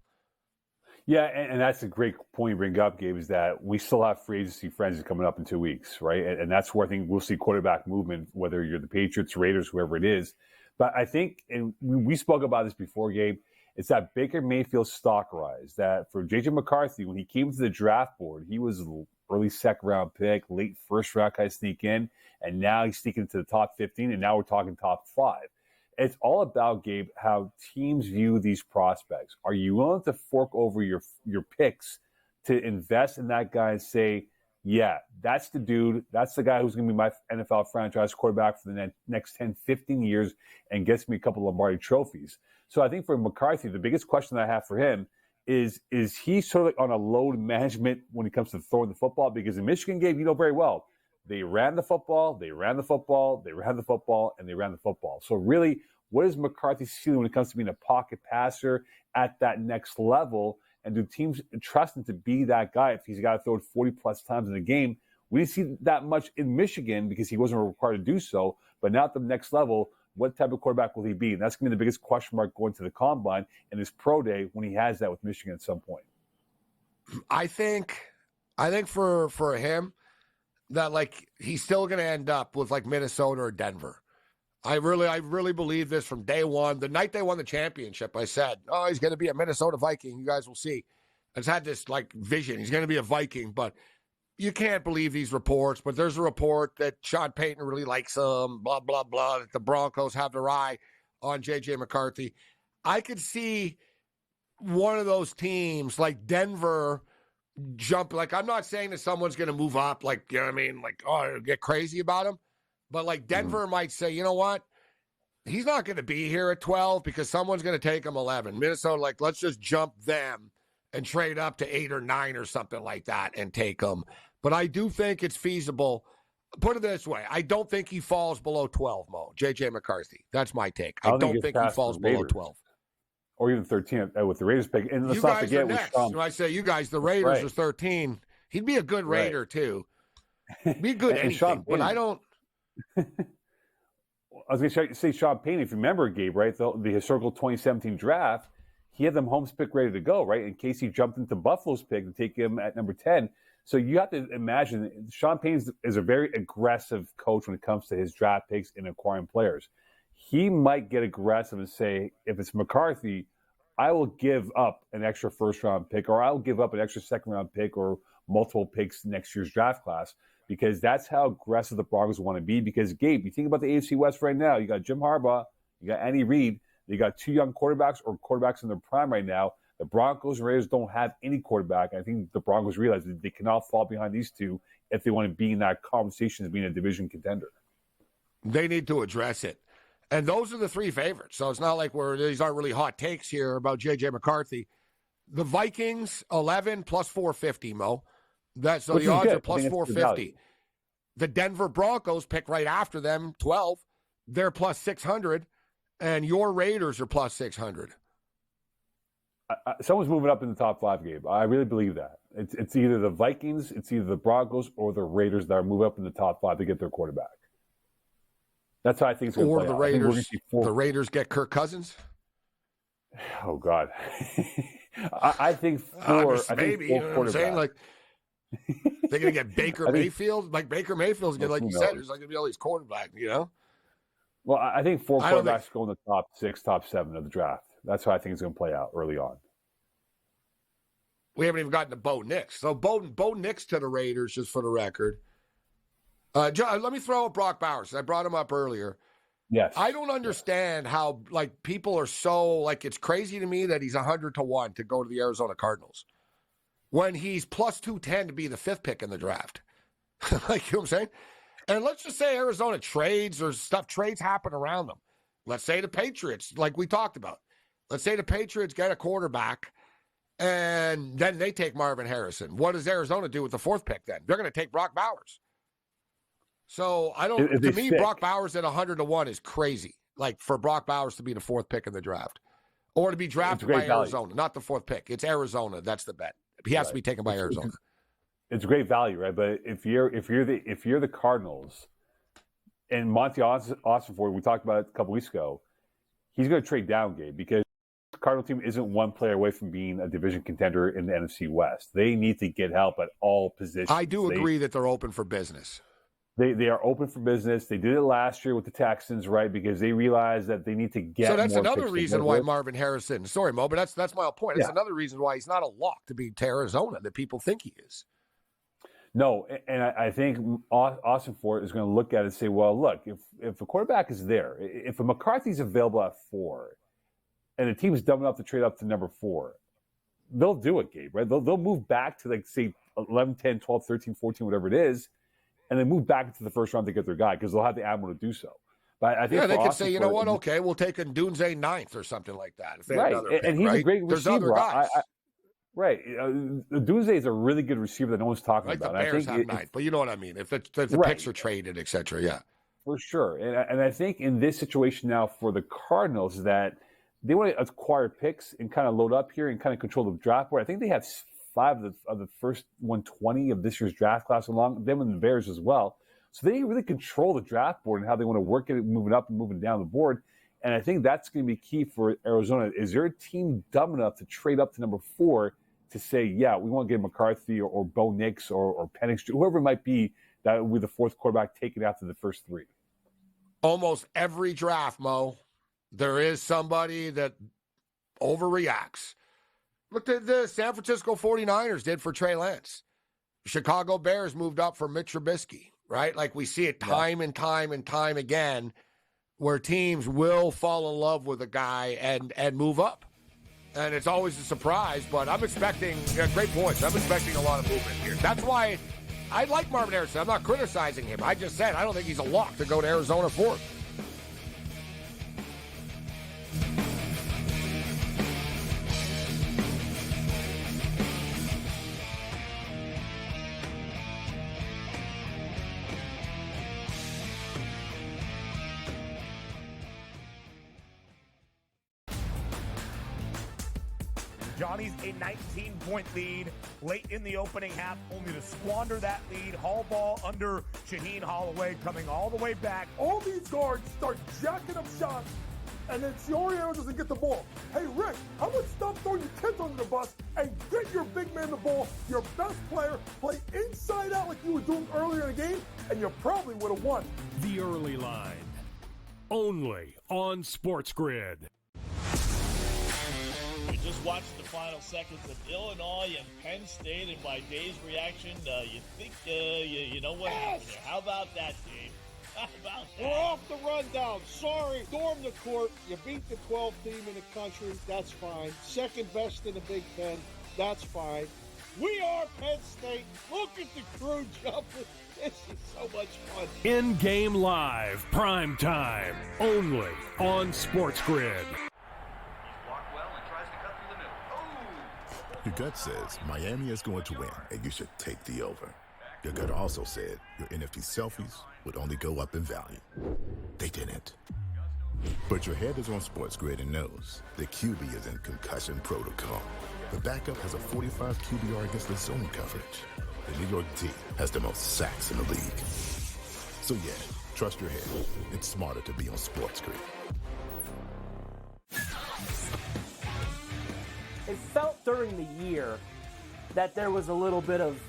Yeah, and that's a great point you bring up, Gabe, is that we still have free agency frenzy coming up in 2 weeks, right? And that's where I think we'll see quarterback movement, whether you're the Patriots, Raiders, whoever it is. But I think, and we spoke about this before, Gabe, it's that Baker Mayfield stock rise, that for J.J. McCarthy, when he came to the draft board, he was early second-round pick, late first-round kind of sneak in, and now he's sneaking into the top 15, and now we're talking top 5. it's all about, Gabe, how teams view these prospects. Are you willing to fork over your picks to invest in that guy and say, yeah, that's the dude. That's the guy who's going to be my NFL franchise quarterback for the next 10, 15 years and gets me a couple of Lombardi trophies. So I think for McCarthy, the biggest question I have for him is he sort of like on a load management when it comes to throwing the football? Because in Michigan, Gabe, you know very well, they ran the football, they ran the football, they ran the football, and they ran the football. So really, what is McCarthy's ceiling when it comes to being a pocket passer at that next level? And do teams trust him to be that guy if he's got to throw it 40-plus times in a game? We didn't see that much in Michigan because he wasn't required to do so. But now at the next level, what type of quarterback will he be? And that's going to be the biggest question mark going to the combine and his pro day when he has that with Michigan at some point. I think for him that like he's still going to end up with like Minnesota or Denver. I really believe this from day one. The night they won the championship, I said, oh, he's going to be a Minnesota Viking. You guys will see. I've had this like vision. He's going to be a Viking, but you can't believe these reports. But there's a report that Sean Payton really likes him, blah, blah, blah, that the Broncos have their eye on J.J. McCarthy. I could see one of those teams like Denver jump. Like, I'm not saying that someone's going to move up, like, you know what I mean? Like, oh, get crazy about him. But like Denver might say, you know what? He's not going to be here at 12 because someone's going to take him 11. Minnesota, like, let's just jump them and trade up to 8 or 9 or something like that and take him. But I do think it's feasible. Put it this way. I don't think he falls below 12, Mo. J.J. McCarthy. That's my take. I don't think he falls below 12. Or even 13 with the Raiders pick. And let's you not guys forget are next. When I say you guys, the Raiders are 13. He'd be a good Raider, too. Be good anything, but I don't. I was going to say Sean Payton, if you remember, Gabe, right, the historical 2017 draft, he had them Holmes pick ready to go, right, in case he jumped into Buffalo's pick to take him at number 10. So you have to imagine Sean Payton is a very aggressive coach when it comes to his draft picks and acquiring players. He might get aggressive and say, if it's McCarthy, I will give up an extra first-round pick, or I'll give up an extra second-round pick or multiple picks next year's draft class. Because that's how aggressive the Broncos want to be. Because, Gabe, you think about the AFC West right now. You got Jim Harbaugh. You got Andy Reid. You got 2 young quarterbacks or quarterbacks in their prime right now. The Broncos and Raiders don't have any quarterback. I think the Broncos realize that they cannot fall behind these two if they want to be in that conversation as being a division contender. They need to address it. And those are the 3 favorites. So it's not like these aren't really hot takes here about J.J. McCarthy. The Vikings, 11 plus 450, Mo. So the odds are plus 450. The Denver Broncos pick right after them, 12. They're plus 600. And your Raiders are plus 600. Someone's moving up in the top 5, Gabe. I really believe that. It's either the Vikings, it's either the Broncos, or the Raiders that are moving up in the top 5 to get their quarterback. That's how I think it's going to play out. Or the Raiders. The Raiders get Kirk Cousins? Oh, God. I think 4. Maybe, you know what I'm saying? Like, they're going to get Baker Mayfield. Like, Baker Mayfield's going to, like you said, there's like going to be all these quarterbacks, you know? Well, I think 4 quarterbacks go in the top 6, top 7 of the draft. That's how I think it's going to play out early on. We haven't even gotten to Bo Nix. So Bo Nix to the Raiders, just for the record. John, let me throw up Brock Bowers. I brought him up earlier. Yes. I don't understand how, like, people are so, like, it's crazy to me that he's 100-1 to go to the Arizona Cardinals when he's plus 210 to be the 5th pick in the draft. Like, you know what I'm saying? And let's just say Arizona trades happen around them. Let's say the Patriots, like we talked about. Let's say the Patriots get a quarterback and then they take Marvin Harrison. What does Arizona do with the 4th pick then? They're going to take Brock Bowers. So to me, Brock Bowers at 100-1 is crazy. Like, for Brock Bowers to be the 4th pick in the draft or to be drafted by Arizona, not the 4th pick. It's Arizona. That's the bet. He has to be taken by Arizona. It's great value, right? But if you're the Cardinals and Monty Austinford, we talked about it a couple weeks ago, he's going to trade down, Gabe, because the Cardinal team isn't one player away from being a division contender in the NFC West. They need to get help at all positions. I do agree that they're open for business. They are open for business. They did it last year with the Texans, right? Because they realized that they need to get. So that's more another reason why Marvin Harrison. Sorry, Mo, but that's my whole point. That's another reason why he's not a lock to be to Arizona that people think he is. No, and I think Austin Fort is going to look at it and say, well, look, if a quarterback is there, if a McCarthy's available at 4 and the team's dumb enough to trade up to number 4, they'll do it, Gabe, right? They'll move back to, like, say, 11, 10, 12, 13, 14, whatever it is, and then move back into the first round to get their guy because they'll have the ammo to do so. But I think they could Austin say, you Fort, know what, okay, we'll take a Dunze 9th or something like that. If they right, have another pick, and he's right? a great There's receiver. other guys. Right. Dunze is a really good receiver that no one's talking Like about. the Bears I have 9th, but you know what I mean. If the picks are traded, et cetera, yeah. For sure. And I think in this situation now for the Cardinals that they want to acquire picks and kind of load up here and kind of control the draft board. I think they have 5 of the first 120 of this year's draft class along them and the Bears as well. So they really control the draft board and how they want to work it, moving up and moving down the board. And I think that's going to be key for Arizona. Is there a team dumb enough to trade up to number 4 to say, yeah, we want to get McCarthy or Bo Nix or Penix, whoever it might be, that will be the 4th quarterback taken after the first 3? Almost every draft, Mo, there is somebody that overreacts. Look at the San Francisco 49ers did for Trey Lance. Chicago Bears moved up for Mitch Trubisky, right? Like we see it time and time and time again where teams will fall in love with a guy and move up. And it's always a surprise, but I'm expecting, great points. I'm expecting a lot of movement here. That's why I like Marvin Harrison. I'm not criticizing him. I just said I don't think he's a lock to go to Arizona 4th. Johnny's a 19-point lead late in the opening half, only to squander that lead. Hall ball under Shaheen Holloway coming all the way back. All these guards start jacking up shots, and then Siorio doesn't get the ball. Hey, Rick, how about stop throwing your kids under the bus and get your big man the ball, your best player, play inside out like you were doing earlier in the game, and you probably would have won. The Early Line. Only on SportsGrid. We just watched the final seconds of Illinois and Penn State, and by Dave's reaction, you think you know what happened there. How about that, Dave? How about that? We're off the rundown. Sorry. Storm the court. You beat the 12th team in the country. That's fine. Second best in the Big Ten. That's fine. We are Penn State. Look at the crew jumping. This is so much fun. In-game live, prime time, only on SportsGrid. Your gut says Miami is going to win, and you should take the over. Your gut also said your NFT selfies would only go up in value. They didn't. But your head is on SportsGrid and knows the QB is in concussion protocol. The backup has a 45 QBR against the zone coverage. The New York D has the most sacks in the league. So yeah, trust your head. It's smarter to be on SportsGrid. It felt during the year that there was a little bit of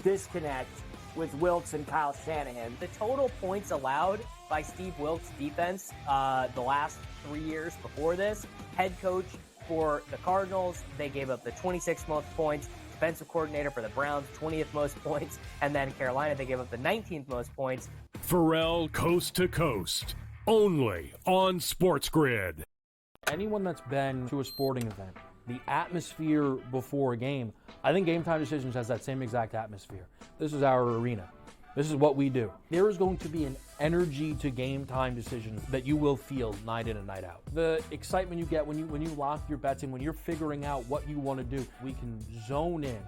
disconnect with Wilks and Kyle Shanahan. The total points allowed by Steve Wilks' defense the last 3 years before this, head coach for the Cardinals, they gave up the 26th most points. Defensive coordinator for the Browns, 20th most points. And then Carolina, they gave up the 19th most points. Pharrell Coast to Coast, only on SportsGrid. Anyone that's been to a sporting event, the atmosphere before a game, I think Game Time Decisions has that same exact atmosphere. This is our arena. This is what we do. There is going to be an energy to Game Time Decisions that you will feel night in and night out. The excitement you get when you lock your bets in, when you're figuring out what you want to do, we can zone in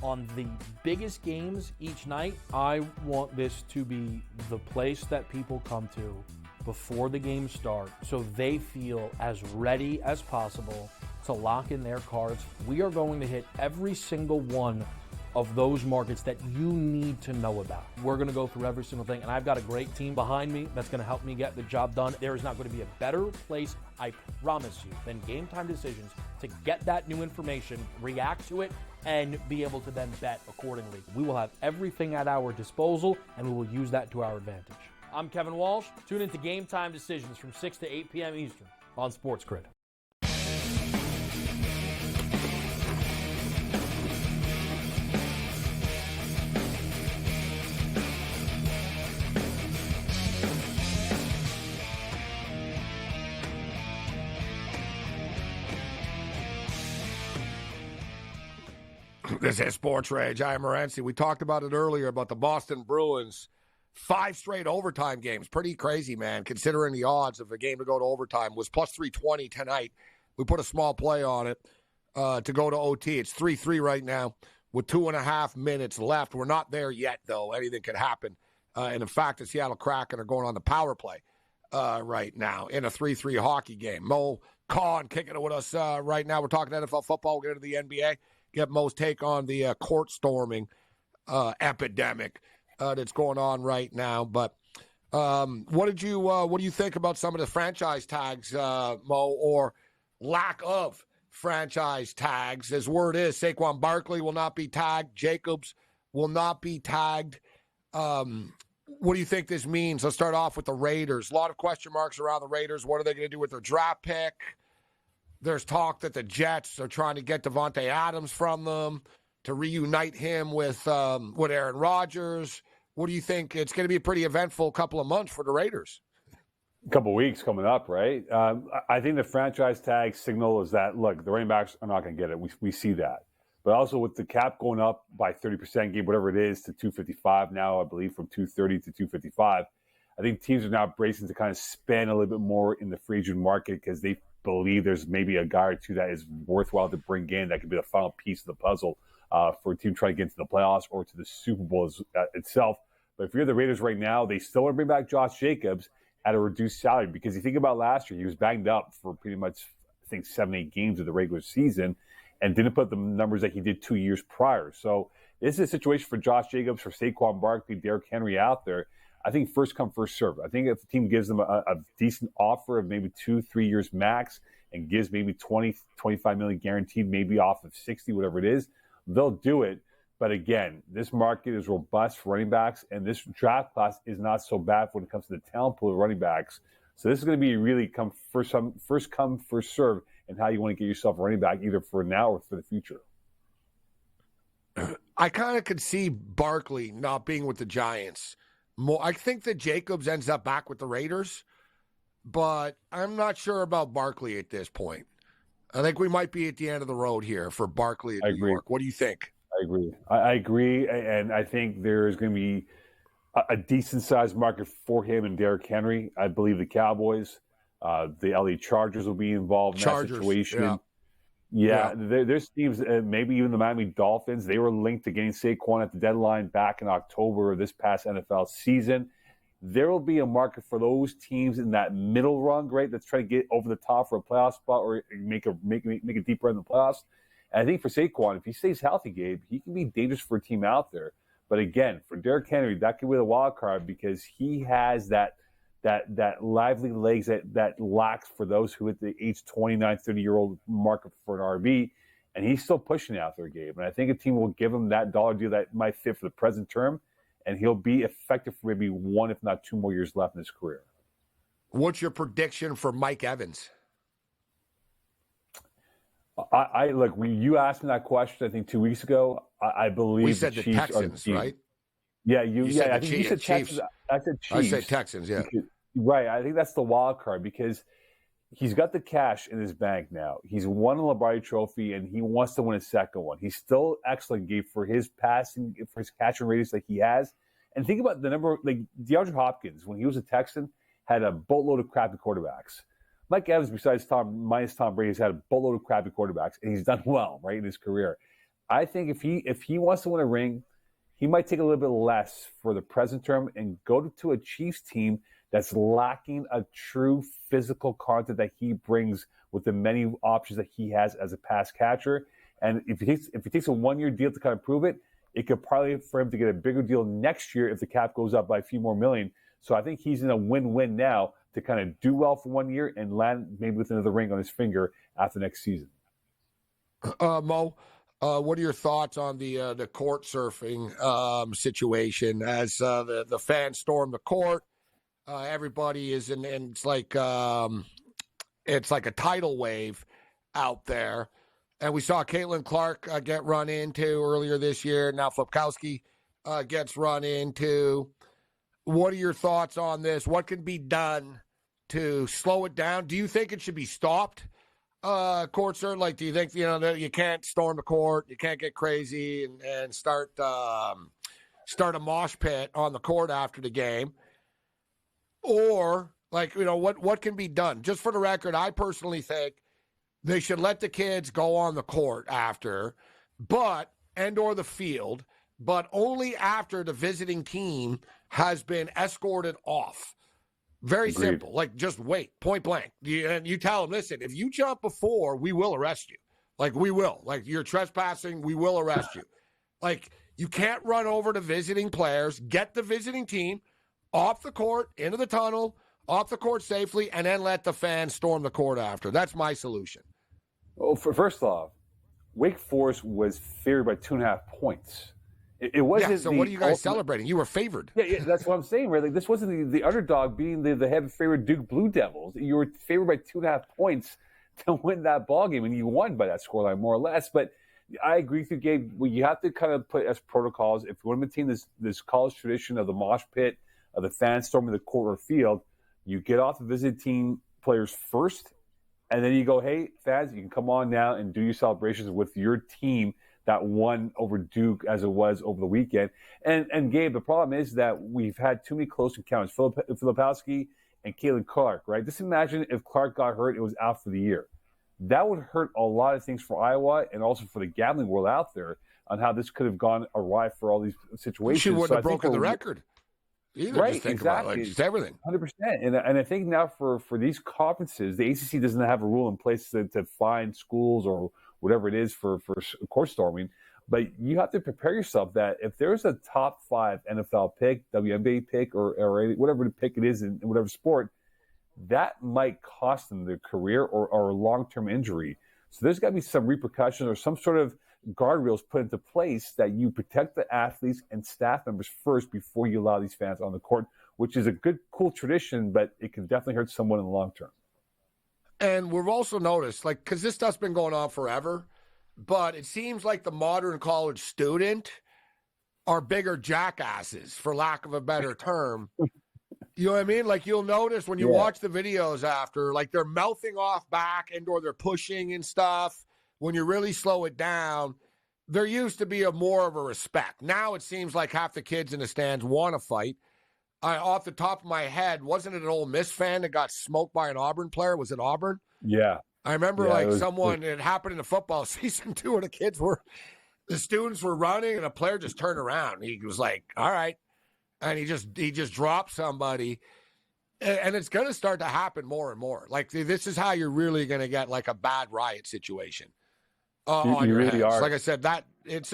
on the biggest games each night. I want this to be the place that people come to before the games start so they feel as ready as possible to lock in their cards. We are going to hit every single one of those markets that you need to know about. We're going to go through every single thing, and I've got a great team behind me that's going to help me get the job done. There is not going to be a better place, I promise you, than Game Time Decisions to get that new information, react to it, and be able to then bet accordingly. We will have everything at our disposal, and we will use that to our advantage. I'm Kevin Walsh. Tune into Game Time Decisions from 6 to 8 p.m. Eastern on SportsGrid. This is SportsRage. I am Morency. We talked about it earlier about the Boston Bruins. 5 straight overtime games. Pretty crazy, man, considering the odds of a game to go to overtime was plus 320 tonight. We put a small play on it to go to OT. It's 3-3 right now with 2.5 minutes left. We're not there yet, though. Anything could happen. And in fact, the Seattle Kraken are going on the power play right now in a 3-3 hockey game. Mo Khan kicking it with us right now. We're talking NFL football. We'll get into the NBA. Get Mo's take on the court storming epidemic that's going on right now. But what do you think about some of the franchise tags, Mo, or lack of franchise tags? As word is, Saquon Barkley will not be tagged. Jacobs will not be tagged. What do you think this means? Let's start off with the Raiders. A lot of question marks around the Raiders. What are they going to do with their draft pick? There's talk that the Jets are trying to get Devontae Adams from them to reunite him with Aaron Rodgers. What do you think? It's going to be a pretty eventful couple of months for the Raiders. A couple of weeks coming up, right? I think the franchise tag signal is that, look, the running backs are not going to get it. We see that. But also with the cap going up by 30%, Gabe, whatever it is, to 255 now, I believe from 230 to 255, I think teams are now bracing to kind of spend a little bit more in the free agent market because they believe there's maybe a guy or two that is worthwhile to bring in that could be the final piece of the puzzle for a team trying to get into the playoffs or to the Super Bowl itself. But if you're the Raiders right now, they still want to bring back Josh Jacobs at a reduced salary because you think about last year, he was banged up for pretty much, I think, 7-8 games of the regular season and didn't put the numbers that he did 2 years prior. So this is a situation for Josh Jacobs, for Saquon Barkley, Derrick Henry out there. I think first come, first serve. I think if the team gives them a decent offer of maybe 2-3 years max and gives maybe 20, 25 million guaranteed, maybe off of 60, whatever it is, they'll do it. But again, this market is robust for running backs, and this draft class is not so bad when it comes to the talent pool of running backs. So this is going to be really first come, first serve, and how you want to get yourself a running back either for now or for the future. I kind of could see Barkley not being with the Giants. I think that Jacobs ends up back with the Raiders, but I'm not sure about Barkley at this point. I think we might be at the end of the road here for Barkley in New York. What do you think? I agree, and I think there's going to be a decent-sized market for him and Derrick Henry. I believe the Cowboys, the LA Chargers will be involved in that situation. Yeah. There's teams, maybe even the Miami Dolphins, they were linked to getting Saquon at the deadline back in October of this past NFL season. There will be a market for those teams in that middle run, right, that's trying to get over the top for a playoff spot or make a deep run in the playoffs. And I think for Saquon, if he stays healthy, Gabe, he can be dangerous for a team out there. But again, for Derrick Henry, that could be the wild card because he has that lively legs that lacks for those who at the age 29, 30-year-old market for an RB, and he's still pushing out there, Gabe. And I think a team will give him that dollar deal that might fit for the present term, and he'll be effective for maybe 1, if not 2 more years left in his career. What's your prediction for Mike Evans? You asked me that question, I think 2 weeks ago. I believe we said the Texans, right? Yeah, you said Chiefs. Texans. I said Chiefs. I said Texans, yeah. Right. I think that's the wild card because he's got the cash in his bank now. He's won a Lombardi Trophy, and he wants to win a second one. He's still excellent, Gabe, for his passing, for his catching radius that he has. And think about the number, like DeAndre Hopkins, when he was a Texan, had a boatload of crappy quarterbacks. Mike Evans, besides Tom Brady, has had a boatload of crappy quarterbacks, and he's done well, right, in his career. I think if he wants to win a ring, he might take a little bit less for the present term and go to a Chiefs team that's lacking a true physical content that he brings with the many options that he has as a pass catcher. And if he takes a 1-year deal to kind of prove it, it could probably for him to get a bigger deal next year if the cap goes up by a few more million. So I think he's in a win-win now to kind of do well for 1 year and land maybe with another ring on his finger after next season. Mo, what are your thoughts on the court surfing situation as the fans storm the court? Everybody is in, and it's like a tidal wave out there. And we saw Caitlin Clark get run into earlier this year. Now Flipkowski gets run into. What are your thoughts on this? What can be done to slow it down? Do you think it should be stopped? courts are like, do you think, that you can't storm the court, you can't get crazy and start a mosh pit on the court after the game? Or, like, what can be done? Just for the record, I personally think they should let the kids go on the court after, or the field, but only after the visiting team has been escorted off. Very Agreed. simple. Like, just wait, point blank. And you tell them, listen, if you jump before, we will arrest you. Like, we will. Like, you're trespassing, we will arrest you. Like, you can't run over the visiting players. Get the visiting team off the court, into the tunnel, off the court safely, and then let the fans storm the court after. That's my solution. Well, first off, Wake Forest was favored by 2.5 points. It wasn't. Yeah, so what are you guys celebrating? You were favored. Yeah, that's what I'm saying, right? Like, this wasn't the underdog being the heavy favorite Duke Blue Devils. You were favored by 2.5 points to win that ball game, and you won by that scoreline, more or less. But I agree with you, Gabe. Well, you have to kind of put as protocols, if you want to maintain this college tradition of the mosh pit, of the fans storming the court or field, you get off the visiting team players first, and then you go, hey, fans, you can come on now and do your celebrations with your team that won over Duke as it was over the weekend. And Gabe, the problem is that we've had too many close encounters. Filipowski and Caitlin Clark, right? Just imagine if Clark got hurt, it was out for the year. That would hurt a lot of things for Iowa and also for the gambling world out there on how this could have gone awry for all these situations. She wouldn't have broken the record either. Right, just think exactly. about it, like, just everything. 100%. And I think now for these conferences, the ACC doesn't have a rule in place to fine schools or whatever it is for court storming. But you have to prepare yourself that if there's a top 5 NFL pick, WNBA pick, or whatever the pick it is in whatever sport, that might cost them their career or a long-term injury. So there's got to be some repercussions or some sort of guardrails put into place that you protect the athletes and staff members first before you allow these fans on the court, which is a good, cool tradition, but it can definitely hurt someone in the long term. And we've also noticed, like, because this stuff's been going on forever, but it seems like the modern college student are bigger jackasses, for lack of a better term. You know what I mean? Like, you'll notice when you watch the videos after, like, they're mouthing off back or they're pushing and stuff. When you really slow it down, there used to be more of a respect. Now it seems like half the kids in the stands want to fight. Off the top of my head, wasn't it an Ole Miss fan that got smoked by an Auburn player? Was it Auburn? Yeah. I remember it happened in the football season too, where the students were running and a player just turned around. He was like, all right. And he just dropped somebody. And it's going to start to happen more and more. Like, this is how you're really going to get like a bad riot situation. On your really hands. Like I said, that it's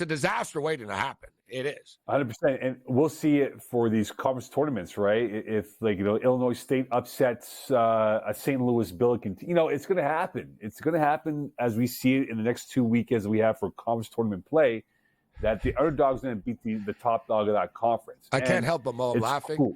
a disaster waiting to happen. It is 100%, and we'll see it for these conference tournaments, right? If Illinois State upsets a St. Louis Billiken, it's going to happen. It's going to happen as we see it in the next 2 weekends we have for conference tournament play. That the underdog's going to beat the top dog of that conference. I can't help but laughing. Cool.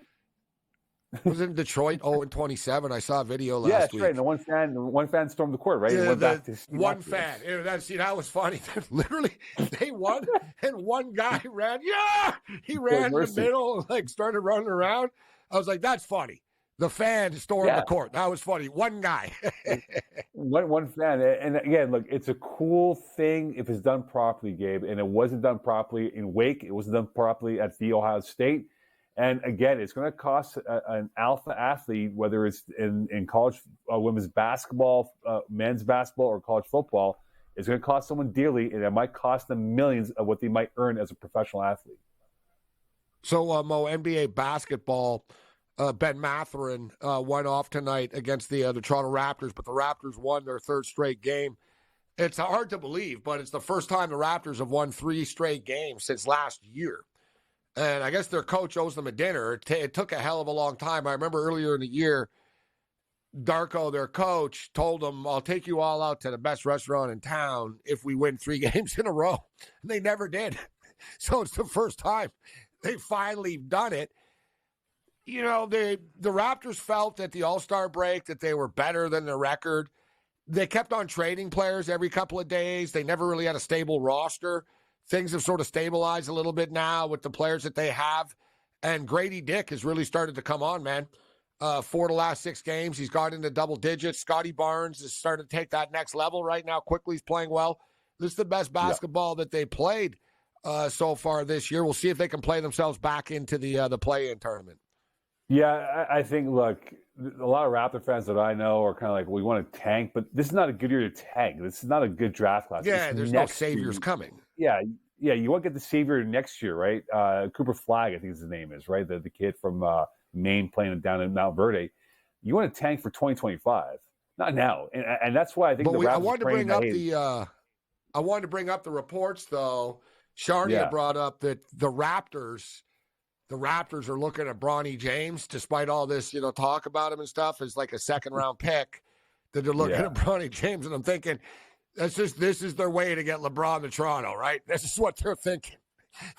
Was it in Detroit 0-27? I saw a video last week. Yeah, that's right. And the one fan stormed the court, right? Yeah, went back to one fan. That was funny. Literally, they won, and one guy ran. Yeah, he ran in the middle, like started running around. I was like, that's funny. The fan stormed the court. That was funny. One guy. one fan. And again, look, it's a cool thing if it's done properly, Gabe. And it wasn't done properly in Wake. It wasn't done properly at The Ohio State. And again, it's going to cost an alpha athlete, whether it's in college women's basketball, men's basketball, or college football. It's going to cost someone dearly, and it might cost them millions of what they might earn as a professional athlete. So, Mo, NBA basketball, Ben Mathurin went off tonight against the Toronto Raptors, but the Raptors won their third straight game. It's hard to believe, but it's the first time the Raptors have won 3 straight games since last year. And I guess their coach owes them a dinner. It took a hell of a long time. I remember earlier in the year, Darko, their coach, told them, I'll take you all out to the best restaurant in town if we win 3 games in a row. And they never did. So it's the first time they finally done it. The Raptors felt at the All-Star break that they were better than their record. They kept on trading players every couple of days. They never really had a stable roster. Things have sort of stabilized a little bit now with the players that they have. And Grady Dick has really started to come on, man. for the last 6 games. He's got into double digits. Scotty Barnes is starting to take that next level right now. Quickly, he's playing well. This is the best basketball that they played so far this year. We'll see if they can play themselves back into the play-in tournament. Yeah, I think, look, a lot of Raptor fans that I know are kind of like, we want to tank, but this is not a good year to tank. This is not a good draft class. Yeah, there's no saviors coming. Yeah, you want to get the savior next year, right? Cooper Flagg, I think his name is, right? The kid from Maine playing down in Mount Verde. You want to tank for 2025, not now. And that's why I think I wanted to bring up the reports, though. Sharnia brought up that the Raptors are looking at Bronny James, despite all this, talk about him and stuff, as like a second-round pick. That they're looking at Bronny James, and I'm thinking, this is their way to get LeBron to Toronto, right? This is what they're thinking.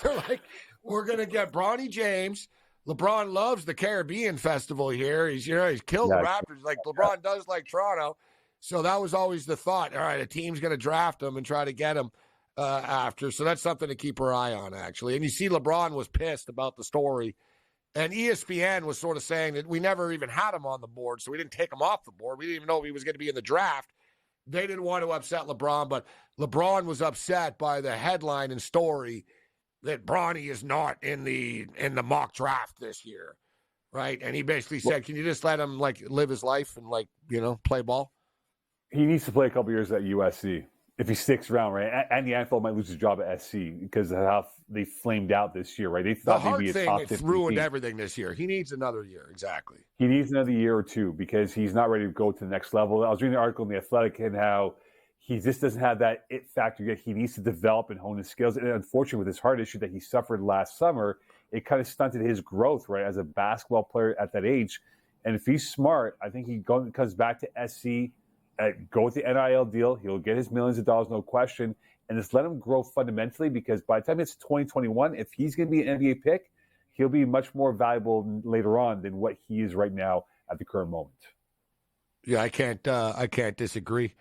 They're like, we're going to get Bronny James. LeBron loves the Caribbean Festival here. He's killed the Raptors like LeBron does like Toronto. So that was always the thought. All right, a team's going to draft him and try to get him after. So that's something to keep our eye on, actually. And you see LeBron was pissed about the story. And ESPN was sort of saying that we never even had him on the board, so we didn't take him off the board. We didn't even know if he was going to be in the draft. They didn't want to upset LeBron, but LeBron was upset by the headline and story that Bronny is not in the mock draft this year, right? And he basically said, can you just let him, live his life and, play ball? He needs to play a couple years at USC if he sticks around, right? And the NFL might lose his job at SC because of how they flamed out this year, right? They thought they'd be a top 50 it's ruined everything this year. He needs another year, exactly. He needs another year or two because he's not ready to go to the next level. I was reading an article in The Athletic and how he just doesn't have that it factor yet. He needs to develop and hone his skills. And unfortunately, with his heart issue that he suffered last summer, it kind of stunted his growth, right, as a basketball player at that age. And if he's smart, I think he comes back to SC, go with the NIL deal. He'll get his millions of dollars, no question, and just let him grow fundamentally because by the time it's 2021, if he's going to be an NBA pick, he'll be much more valuable later on than what he is right now at the current moment. Yeah, I can't disagree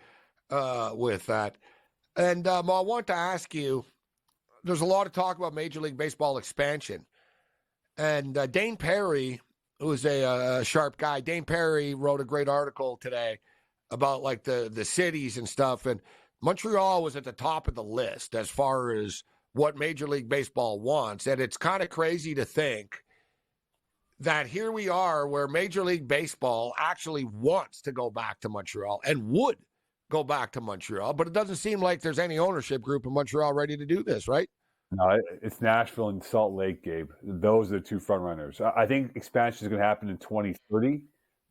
with that. And I want to ask you, there's a lot of talk about Major League Baseball expansion. And Dane Perry, who's a sharp guy, Dane Perry wrote a great article today about the cities and stuff. And Montreal was at the top of the list as far as what Major League Baseball wants. And it's kind of crazy to think that here we are where Major League Baseball actually wants to go back to Montreal and would go back to Montreal, but it doesn't seem like there's any ownership group in Montreal ready to do this, right? No, it's Nashville and Salt Lake, Gabe. Those are the two front runners. I think expansion is going to happen in 2030,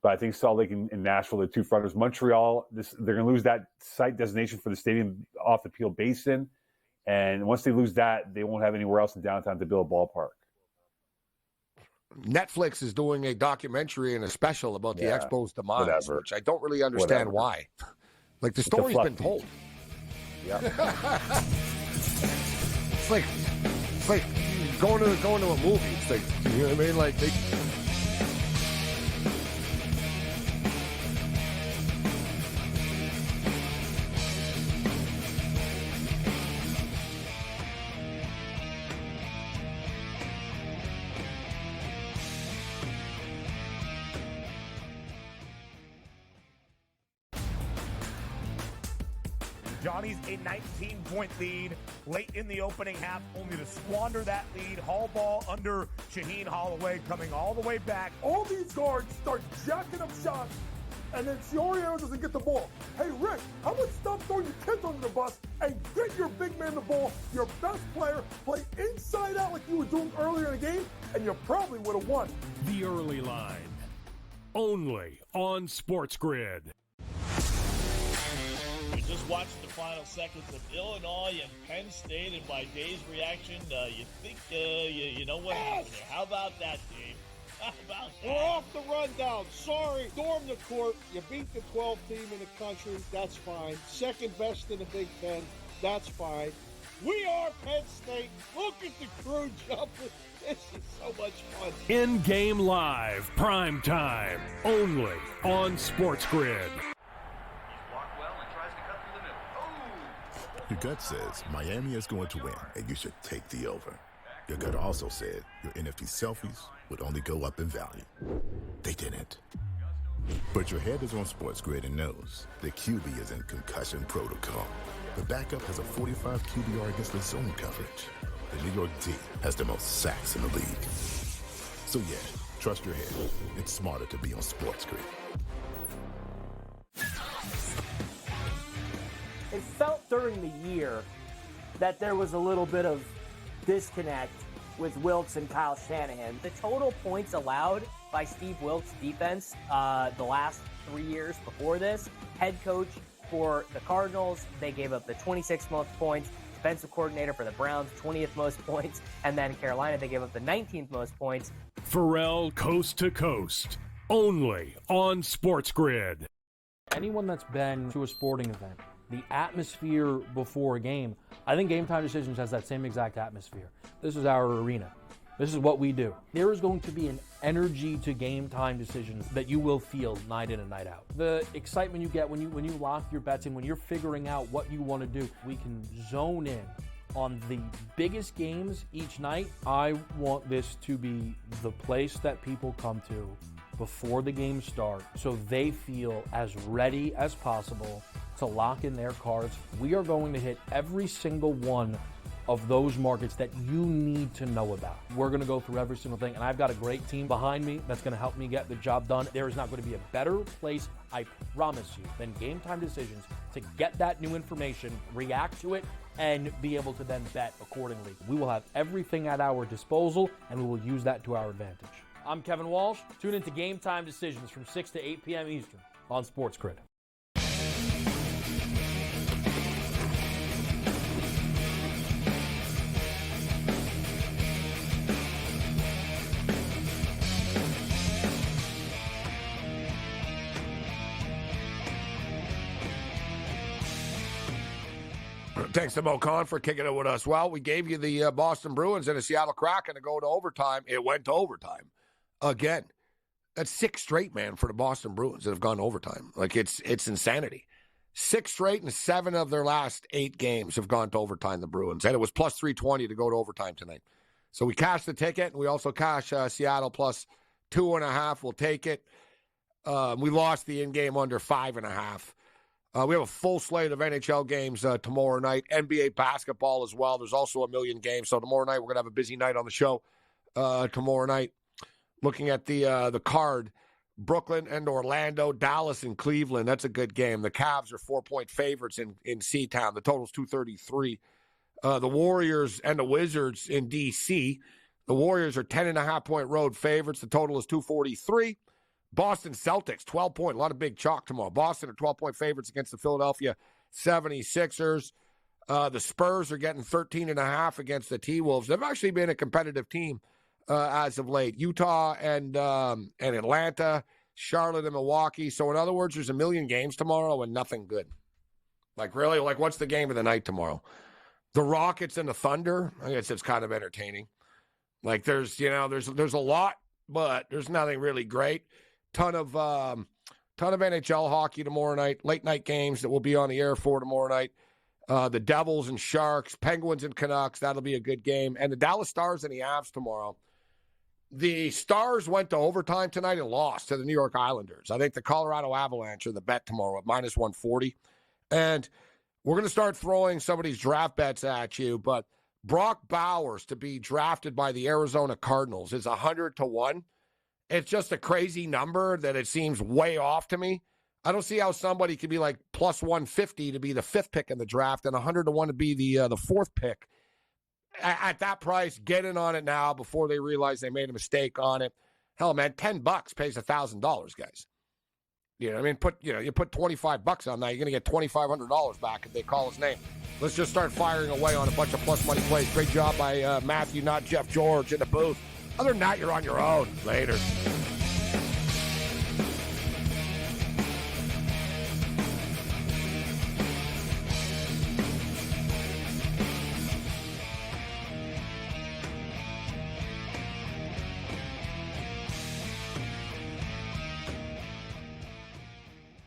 but I think Salt Lake and Nashville are the two front runners. Montreal, they're going to lose that site designation for the stadium off the Peel Basin, and once they lose that, they won't have anywhere else in downtown to build a ballpark. Netflix is doing a documentary and a special about the Expos demise, which I don't really understand why. The story's been told. Yeah. It's like going to a movie. It's like, you know what I mean? Johnny's a 19-point lead late in the opening half, only to squander that lead. Hall ball under Shaheen Holloway coming all the way back. All these guards start jacking up shots, and then Cioriano doesn't get the ball. Hey, Rick, how about stop throwing your kids under the bus and get your big man the ball, your best player, play inside out like you were doing earlier in the game, and you probably would have won. The Early Line, only on SportsGrid. We just watched the final seconds of Illinois and Penn State, and by Dave's reaction, you think you know what happened there. How about that, Dave? How about that? We're off the rundown. Sorry. Storm the court. You beat the 12th team in the country. That's fine. Second best in the Big Ten. That's fine. We are Penn State. Look at the crew jumping. This is so much fun. In-game live, prime time, only on SportsGrid. Your gut says Miami is going to win, and you should take the over. Your gut also said your NFT selfies would only go up in value. They didn't. But your head is on SportsGrid and knows the QB is in concussion protocol. The backup has a 45 QBR against the zone coverage. The New York D has the most sacks in the league. So yeah, trust your head. It's smarter to be on SportsGrid. It felt during the year that there was a little bit of disconnect with Wilks and Kyle Shanahan. The total points allowed by Steve Wilks' defense the last 3 years before this, head coach for the Cardinals, they gave up the 26th most points. Defensive coordinator for the Browns, 20th most points. And then Carolina, they gave up the 19th most points. Pharrell Coast to Coast, only on SportsGrid. Anyone that's been to a sporting event, the atmosphere before a game, I think Game Time Decisions has that same exact atmosphere. This is our arena. This is what we do. There is going to be an energy to Game Time Decisions that you will feel night in and night out. The excitement you get when you lock your bets in, when you're figuring out what you want to do, we can zone in on the biggest games each night. I want this to be the place that people come to before the games start so they feel as ready as possible to lock in their cards. We are going to hit every single one of those markets that you need to know about. We're going to go through every single thing, and I've got a great team behind me that's going to help me get the job done. There is not going to be a better place, I promise you, than Game Time Decisions to get that new information, react to it, and be able to then bet accordingly. We will have everything at our disposal, and we will use that to our advantage. I'm Kevin Walsh. Tune into Game Time Decisions from 6 to 8 p.m. Eastern on SportsGrid. Thanks to Mo Khan for kicking it with us. Well, we gave you the Boston Bruins and the Seattle Kraken to go to overtime. It went to overtime. Again, that's 6 straight, man, for the Boston Bruins that have gone to overtime. Like, it's insanity. 6 straight and 7 of their last 8 games have gone to overtime, the Bruins. And it was plus 320 to go to overtime tonight. So we cashed the ticket, and we also cashed Seattle plus 2.5. We'll take it. We lost the in-game under 5.5. We have a full slate of NHL games tomorrow night, NBA basketball as well. There's also a million games. So tomorrow night, we're going to have a busy night on the show tomorrow night. Looking at the card, Brooklyn and Orlando, Dallas and Cleveland. That's a good game. The Cavs are 4-point favorites in C-Town. The total's 233. The Warriors and the Wizards in D.C. The Warriors are 10.5-point road favorites. The total is 243. Boston Celtics, 12-point. A lot of big chalk tomorrow. Boston are 12-point favorites against the Philadelphia 76ers. The Spurs are getting 13.5 against the T-Wolves. They've actually been a competitive team as of late. Utah and Atlanta, Charlotte and Milwaukee. So, in other words, there's a million games tomorrow and nothing good. Like, really? Like, what's the game of the night tomorrow? The Rockets and the Thunder? I guess it's kind of entertaining. Like, there's a lot, but there's nothing really great. Ton of NHL hockey tomorrow night, late night games that will be on the air for tomorrow night. The Devils and Sharks, Penguins and Canucks, that'll be a good game. And the Dallas Stars and the Avs tomorrow. The Stars went to overtime tonight and lost to the New York Islanders. I think the Colorado Avalanche are the bet tomorrow at minus 140. And we're going to start throwing some of these draft bets at you, but Brock Bowers to be drafted by the Arizona Cardinals is 100-1. It's just a crazy number that it seems way off to me. I don't see how somebody could be like plus 150 to be the 5th pick in the draft and 100-1 to be the 4th pick. At that price, get in on it now before they realize they made a mistake on it. Hell, man, $10 pays $1,000, guys. You know what I mean? You put $25 on that, you're going to get $2,500 back if they call his name. Let's just start firing away on a bunch of plus money plays. Great job by Matthew, not Jeff George, in the booth. Other than that, you're on your own. Later.